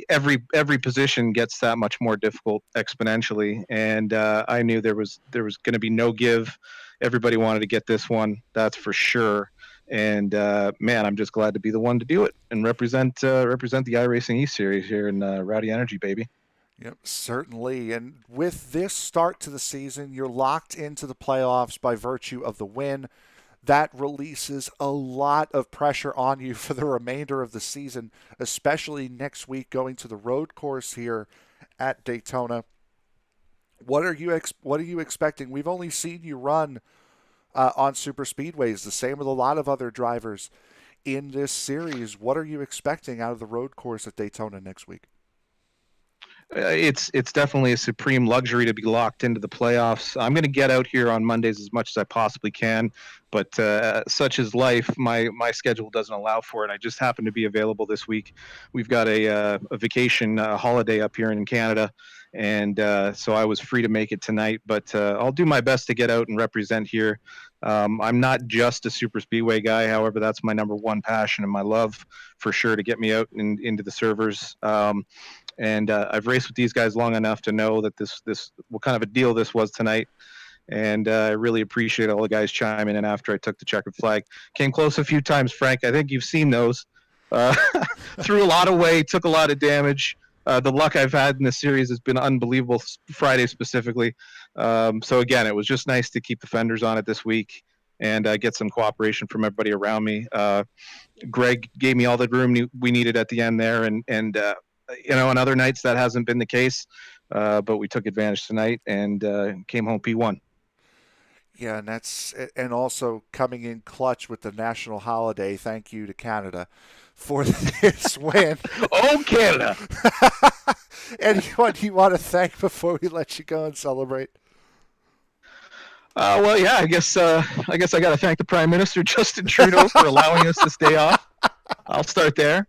every position gets that much more difficult exponentially. And I knew there was going to be no give. Everybody wanted to get this one, that's for sure. And man, I'm just glad to be the one to do it and represent the iRacing E series here in Rowdy Energy, baby. Yep, certainly. And with this start to the season, you're locked into the playoffs by virtue of the win. That releases a lot of pressure on you for the remainder of the season, especially next week going to the road course here at Daytona. What are you expecting? We've only seen you run on super speedways, the same with a lot of other drivers in this series. What are you expecting out of the road course at Daytona next week? It's definitely a supreme luxury to be locked into the playoffs. I'm going to get out here on Mondays as much as I possibly can, but such is life. My schedule doesn't allow for it. I just happen to be available this week. We've got a vacation holiday up here in Canada, and so I was free to make it tonight. But I'll do my best to get out and represent here. I'm not just a super speedway guy. However, that's my number one passion and my love for sure to get me out into the servers. And I've raced with these guys long enough to know that this what kind of a deal this was tonight. And I really appreciate all the guys chiming in after I took the checkered flag. Came close a few times, Frank. I think you've seen those. Threw a lot away, took a lot of damage. The luck I've had in this series has been unbelievable, Friday specifically. So again, it was just nice to keep the fenders on it this week and get some cooperation from everybody around me. Greg gave me all the room we needed at the end there, and on other nights that hasn't been the case, but we took advantage tonight and came home P1. Yeah, and also coming in clutch with the national holiday. Thank you to Canada for this win. Oh, Canada! Anyone you want to thank before we let you go and celebrate? Well, yeah, I guess I got to thank the Prime Minister Justin Trudeau for allowing us to stay off. I'll start there.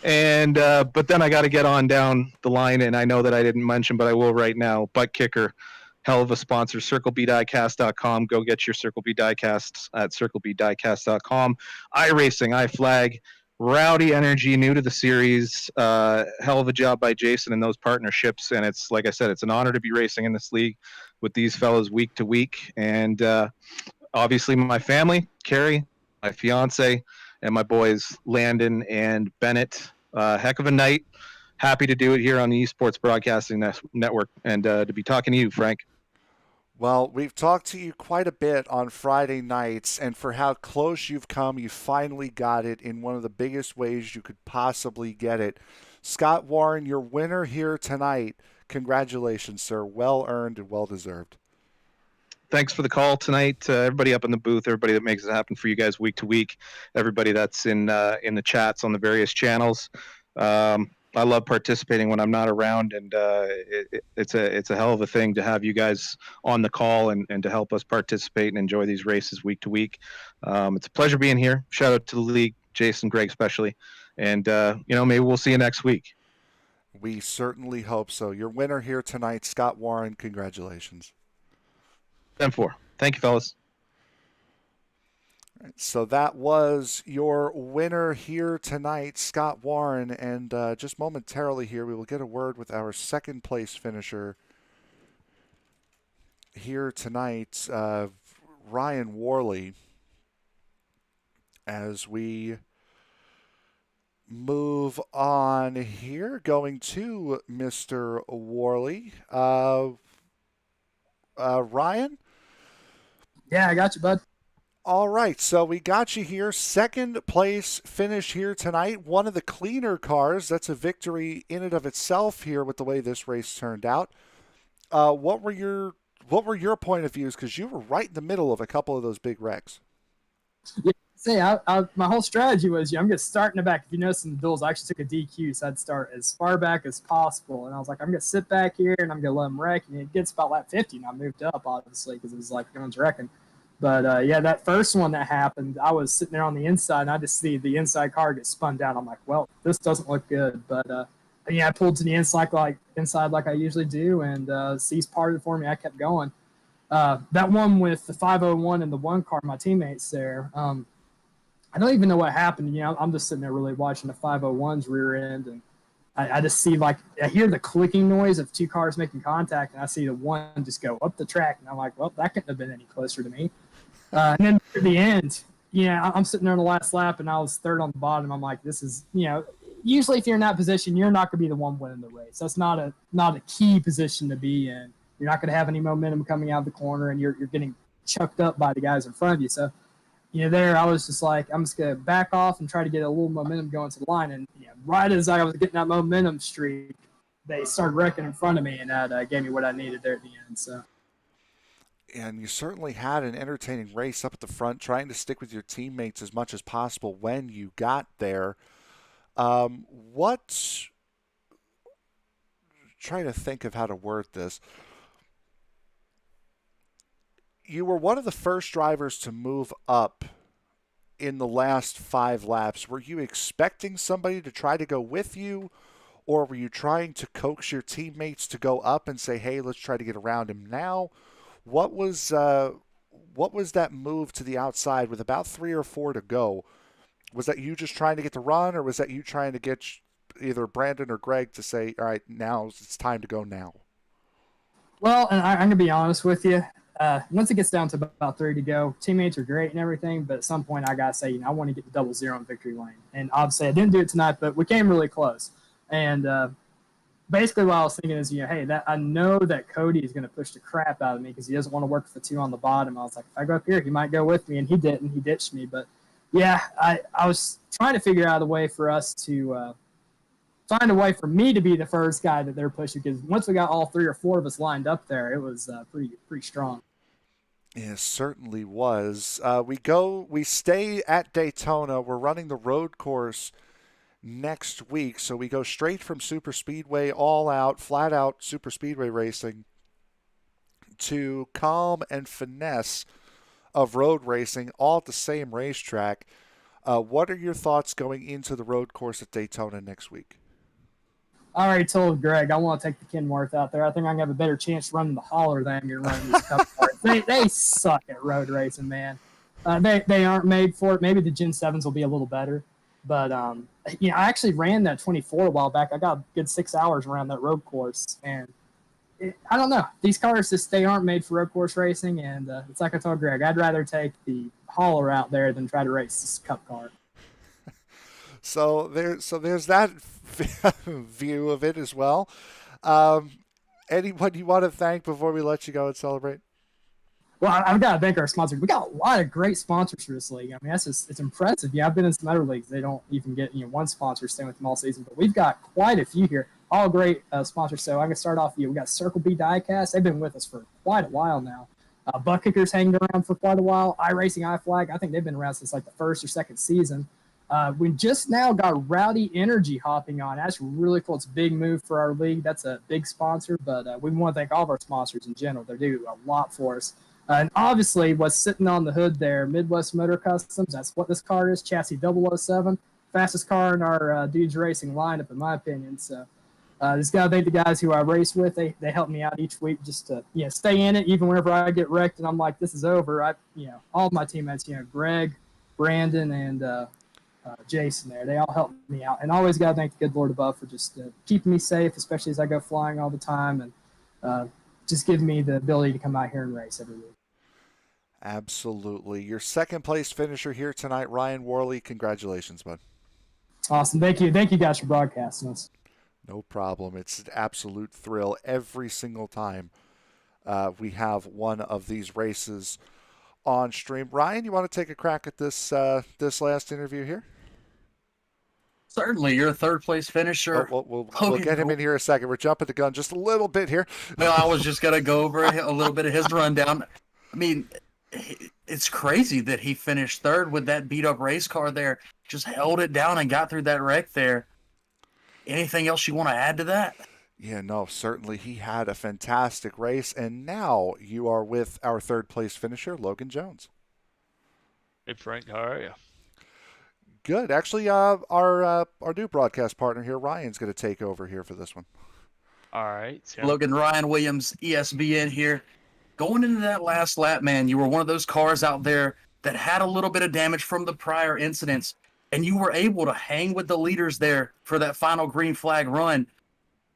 And but then I got to get on down the line, and I know that I didn't mention, but I will right now. Butt kicker, hell of a sponsor, CircleBDiecast.com. Go get your Circle B Diecasts at CircleBDiecast.com. iRacing, iFlag, Rowdy Energy, new to the series. Hell of a job by Jason and those partnerships. And it's, like I said, it's an honor to be racing in this league with these fellows week to week. And obviously my family, Carrie, my fiance, and my boys, Landon and Bennett. Heck of a night. Happy to do it here on the Esports Broadcasting Network and to be talking to you, Frank. Well, we've talked to you quite a bit on Friday nights, and for how close you've come, you finally got it in one of the biggest ways you could possibly get it. Scott Warren, your winner here tonight. Congratulations, sir. Well earned and well deserved. Thanks for the call tonight. Everybody up in the booth, everybody that makes it happen for you guys week to week, everybody that's in the chats on the various channels. I love participating when I'm not around, and it's a hell of a thing to have you guys on the call and to help us participate and enjoy these races week to week. It's a pleasure being here. Shout out to the league, Jason, Greg especially, and maybe we'll see you next week. We certainly hope so. Your winner here tonight, Scott Warren. Congratulations. 10-4. Thank you, fellas. So that was your winner here tonight, Scott Warren. And just momentarily here, we will get a word with our second place finisher here tonight, Ryan Worley, as we move on here, going to Mr. Worley. Ryan? Yeah, I got you, bud. All right, so we got you here. Second place finish here tonight. One of the cleaner cars. That's a victory in and of itself here with the way this race turned out. What were your point of views? Because you were right in the middle of a couple of those big wrecks. Yeah, say, my whole strategy was, I'm going to start in the back. If you notice in the duels, I actually took a DQ, so I'd start as far back as possible. And I was like, I'm going to sit back here, and I'm going to let them wreck. And it gets about lap 50, and I moved up, obviously, because it was like everyone's wrecking. But, yeah, that first one that happened, I was sitting there on the inside, and I just see the inside car get spun down. I'm like, well, this doesn't look good. But, yeah, I pulled to the inside like I usually do, and C's parted for me. I kept going. That one with the 501 and the one car, my teammates there, I don't even know what happened. I'm just sitting there really watching the 501's rear end, and I just see, like, I hear the clicking noise of two cars making contact, and I see the one just go up the track, and I'm like, well, that couldn't have been any closer to me. And then at the end, I'm sitting there on the last lap, and I was third on the bottom. I'm like, this is, usually if you're in that position, you're not going to be the one winning the race. That's not a key position to be in. You're not going to have any momentum coming out of the corner, and you're getting chucked up by the guys in front of you. So, there I was just like, I'm just going to back off and try to get a little momentum going to the line. And right as I was getting that momentum streak, they started wrecking in front of me, and that gave me what I needed there at the end. So. And you certainly had an entertaining race up at the front, trying to stick with your teammates as much as possible when you got there. Trying to think of how to word this. You were one of the first drivers to move up in the last 5 laps. Were you expecting somebody to try to go with you, or were you trying to coax your teammates to go up and say, hey, let's try to get around him now? What was that move to the outside with about 3 or 4 to go? Was that you just trying to get the run, or was that you trying to get either Brandon or Greg to say, all right, now it's time to go now? Well, and I'm going to be honest with you. Once it gets down to about 3 to go, teammates are great and everything, but at some point I got to say, I want to get the 0-0 in victory lane. And obviously I didn't do it tonight, but we came really close. And basically what I was thinking is, hey, that I know that Cody is going to push the crap out of me because he doesn't want to work with the 2 on the bottom. I was like, if I go up here, he might go with me, and he didn't. He ditched me. But, yeah, I was trying to figure out a way for us to find a way for me to be the first guy that they're pushing, because once we got all 3 or 4 of us lined up there, it was pretty strong. It certainly was. We stay at Daytona. We're running the road course next week, so we go straight from super speedway, all out, flat out super speedway racing, to calm and finesse of road racing, all at the same racetrack. What are your thoughts going into the road course at Daytona next week? I already told Greg I want to take the Kenworth out there. I think I'm going to have a better chance running the hauler than I'm going to run these cup cars. They suck at road racing, man. They aren't made for it. Maybe the Gen 7s will be a little better. But, I actually ran that 24 a while back. I got a good 6 hours around that road course. And I don't know. These cars they aren't made for road course racing. And it's like I told Greg, I'd rather take the hauler out there than try to race this cup car. So there's that view of it as well. Anyone you want to thank before we let you go and celebrate? Well, I've got to thank our sponsors. We got a lot of great sponsors for this league. I mean, it's impressive. I've been in some other leagues. They don't even get one sponsor staying with them all season, but we've got quite a few here. All great sponsors. So I'm going to start off with you. We got Circle B Diecast. They've been with us for quite a while now. Buck Kickers hanging around for quite a while. iRacing, iFlag. I think they've been around since like the first or second season. We just now got Rowdy Energy hopping on. That's really cool. It's a big move for our league. That's a big sponsor, but we want to thank all of our sponsors in general. They do a lot for us. And obviously, what's sitting on the hood there, Midwest Motor Customs, that's what this car is, chassis 007. Fastest car in our Dudes Racing lineup, in my opinion. So just got to thank the guys who I race with. They help me out each week just to stay in it, even whenever I get wrecked and I'm like, this is over. All of my teammates, Greg, Brandon, and Jason there, they all help me out. And always got to thank the good Lord above for just keeping me safe, especially as I go flying all the time, and just giving me the ability to come out here and race every week. Absolutely. Your second place finisher here tonight, Ryan Worley. Congratulations, bud. Awesome. Thank you. Thank you guys for broadcasting us. No problem. It's an absolute thrill every single time we have one of these races on stream. Ryan, you want to take a crack at this last interview here? Certainly, you're a third place Oh, finisher. we'll Logan, get him in here in a second. We're jumping the gun just a little bit here. well, I was just gonna go over a little bit of his rundown. I mean, it's crazy that he finished third with that beat up race car there. Just held it down and got through that wreck there. Anything else you want to add to that? Yeah, no, certainly he had a fantastic race, and now you are with our third place finisher, Logan Jones. Hey Frank, how are you? Good. Actually, our new broadcast partner here, Ryan's going to take over here for this one. All right. So Logan Ryan Williams, ESBN here. Going into that last lap, man, you were one of those cars out there that had a little bit of damage from the prior incidents, and you were able to hang with the leaders there for that final green flag run.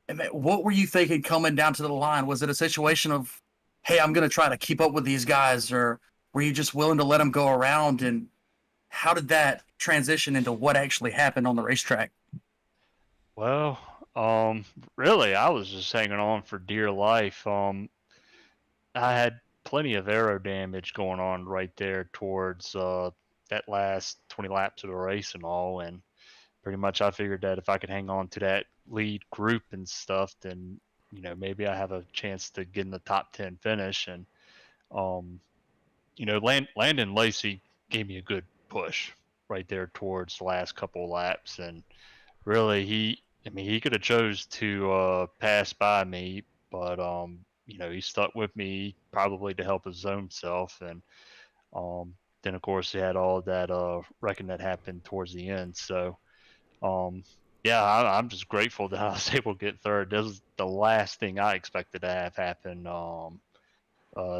And man, what were you thinking coming down to the line? Was it a situation of, hey, I'm going to try to keep up with these guys, or were you just willing to let them go around? And how did that transition into what actually happened on the racetrack? well, really, I was just hanging on for dear life. I had plenty of aero damage going on right there towards that last 20 laps of the race and all, and pretty much I figured that if I could hang on to that lead group and stuff, then maybe I have a chance to get in the top 10 finish. And Landon Lacy gave me a good push right there towards the last couple of laps, and really he could have chose to pass by me, but he stuck with me probably to help his own self. And then of course he had all that wrecking that happened towards the end. So yeah, I'm just grateful that I was able to get third. This is the last thing I expected to have happen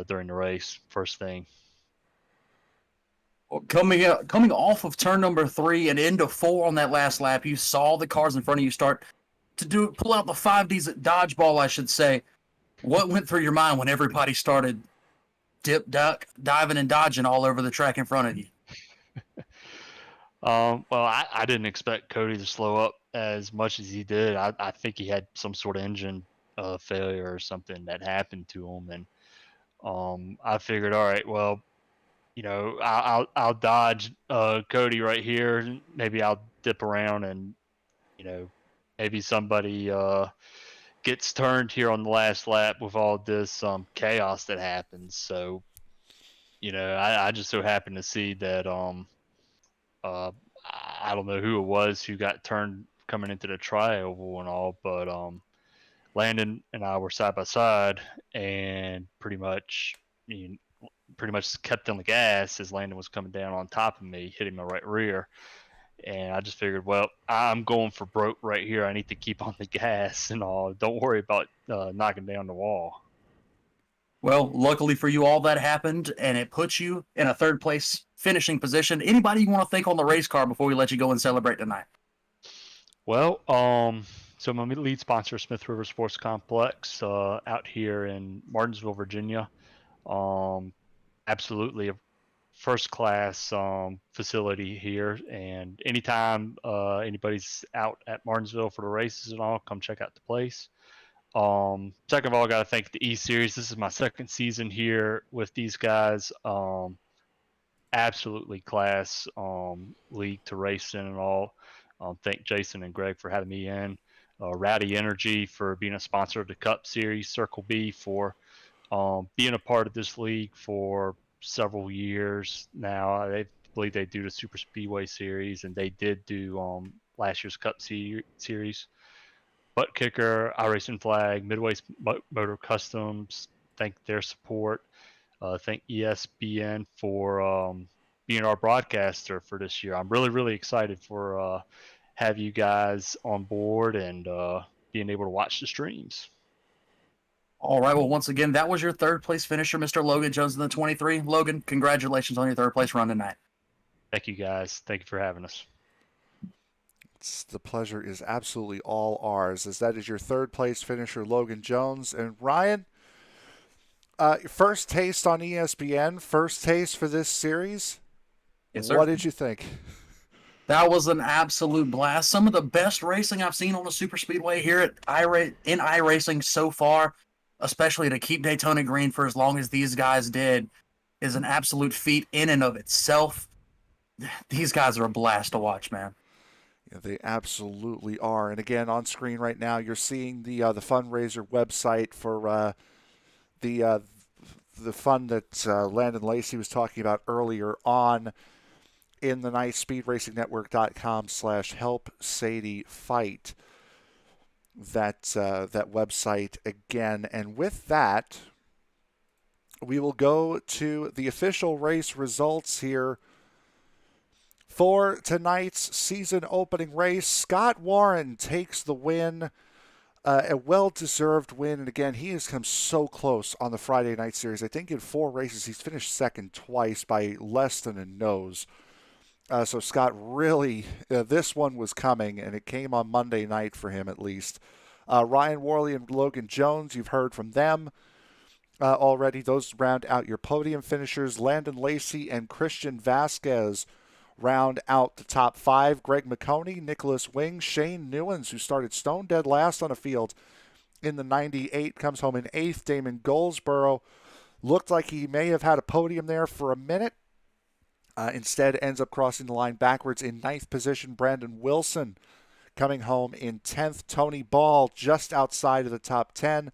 during the race. First thing. Coming off of turn number 3 and into 4 on that last lap, you saw the cars in front of you start to pull out the 5Ds at dodgeball, I should say. What went through your mind when everybody started dip, duck, diving, and dodging all over the track in front of you? Well, I didn't expect Cody to slow up as much as he did. I think he had some sort of engine failure or something that happened to him, and I figured, all right, well, I'll dodge Cody right here. Maybe I'll dip around, and maybe somebody gets turned here on the last lap with all this chaos that happens. So, I just so happened to see that I don't know who it was who got turned coming into the tri-oval and all, but Landon and I were side by side, and pretty much kept on the gas as Landon was coming down on top of me, hitting my right rear. And I just figured, well, I'm going for broke right here. I need to keep on the gas and all. Don't worry about knocking down the wall. Well, luckily for you, all that happened, and it puts you in a third place finishing position. Anybody you want to thank on the race car before we let you go and celebrate tonight? Well, so my lead sponsor, Smith River Sports Complex, out here in Martinsville, Virginia. Absolutely a first-class facility here, and anytime anybody's out at Martinsville for the races and all, come check out the place. Second of all, I got to thank the E-Series. This is my second season here with these guys. Absolutely class league to race in and all. Thank Jason and Greg for having me in. Rowdy Energy for being a sponsor of the Cup Series. Circle B for being a part of this league for several years now. I believe they do the Super Speedway Series, and they did do last year's Cup Series. Butt Kicker, iRacing Flag, Midway Motor Customs, thank their support. Thank ESPN for being our broadcaster for this year. I'm really, really excited for have you guys on board and being able to watch the streams. All right, well, once again, that was your third place finisher, Mr. Logan Jones in the 23. Logan, congratulations on your third place run tonight. Thank you, guys. Thank you for having us. The pleasure is absolutely all ours, as that is your third place finisher, Logan Jones. And Ryan, first taste on ESPN, first taste for this series. Yes, sir. What did you think? That was an absolute blast. Some of the best racing I've seen on a super speedway here at iRacing so far, especially to keep Daytona green for as long as these guys did, is an absolute feat in and of itself. These guys are a blast to watch, man. Yeah, they absolutely are. And again, on screen right now, you're seeing the fundraiser website for the the fund that Landon Lacy was talking about earlier on in the night. SpeedRacingNetwork.com/help Sadie fight. That website again. And with that, we will go to the official race results here for tonight's season opening race. Scott Warren takes the win, a well-deserved win. And again, he has come so close on the Friday night series. I think in 4 races, he's finished second twice by less than a nose. So Scott really, this one was coming, and it came on Monday night for him at least. Ryan Worley and Logan Jones, you've heard from them already. Those round out your podium finishers. Landon Lacy and Christian Vasquez round out the top 5. Greg McConey, Nicholas Wing, Shane Newens, who started stone dead last on the field in the 98, comes home in 8th. Damon Goldsboro looked like he may have had a podium there for a minute. Instead, ends up crossing the line backwards in 9th position. Brandon Wilson coming home in 10th. Tony Ball just outside of the top 10.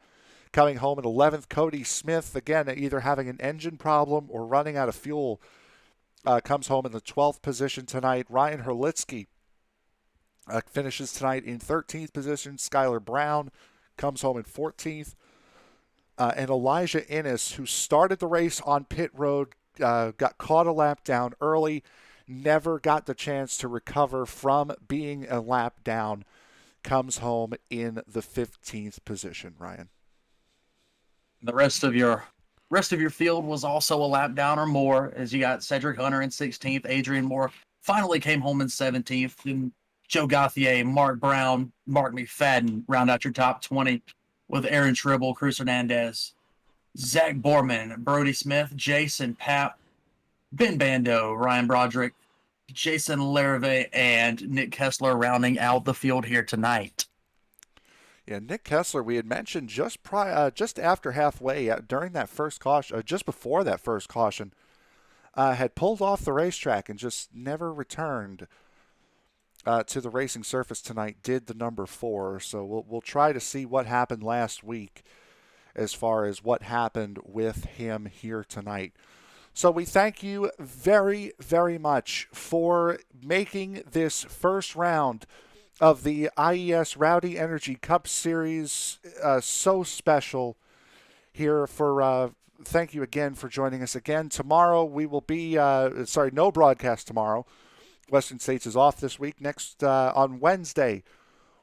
Coming home at 11th. Cody Smith, again, either having an engine problem or running out of fuel, comes home in the 12th position tonight. Ryan Herlitzky finishes tonight in 13th position. Skylar Brown comes home in 14th. And Elijah Innes, who started the race on pit road, got caught a lap down early, never got the chance to recover from being a lap down, comes home in the 15th position. Ryan. The rest of your field was also a lap down or more, as you got Cedric Hunter in 16th. Adrian Moore finally came home in 17th. And Joe Gauthier, Mark Brown, Mark McFadden round out your top 20 with Aaron Tribble, Cruz Hernandez, Zach Borman, Brody Smith, Jason Papp, Ben Bando, Ryan Broderick, Jason Larrivee, and Nick Kessler rounding out the field here tonight. Yeah, Nick Kessler, we had mentioned just after halfway during that first caution, just before that first caution, had pulled off the racetrack and just never returned to the racing surface tonight. Did the number 4, so we'll try to see what happened last week as far as what happened with him here tonight. So we thank you very, very much for making this first round of the IES Rowdy Energy Cup Series so special here. Thank you again for joining us again. Tomorrow we will be, no broadcast tomorrow. Western States is off this week. Next, on Wednesday,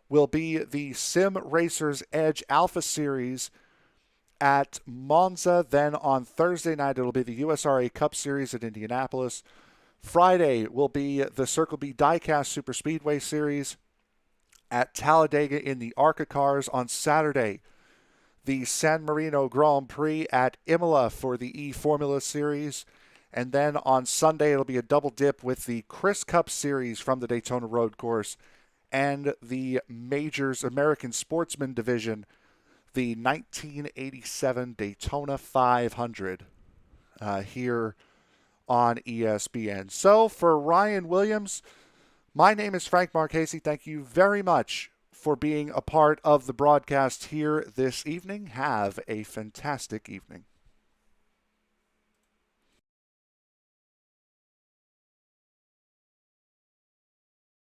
will be the Sim Racers Edge Alpha Series at Monza. Then on Thursday night, it'll be the USRA Cup Series at Indianapolis. Friday will be the Circle B Diecast Super Speedway Series at Talladega in the ARCA cars. On Saturday, the San Marino Grand Prix at Imola for the E-Formula Series. And then on Sunday, it'll be a double dip with the Chris Cup Series from the Daytona Road Course and the Majors American Sportsman Division, the 1987 Daytona 500 here on ESPN. So for Ryan Williams, my name is Frank Marchese. Thank you very much for being a part of the broadcast here this evening. Have a fantastic evening.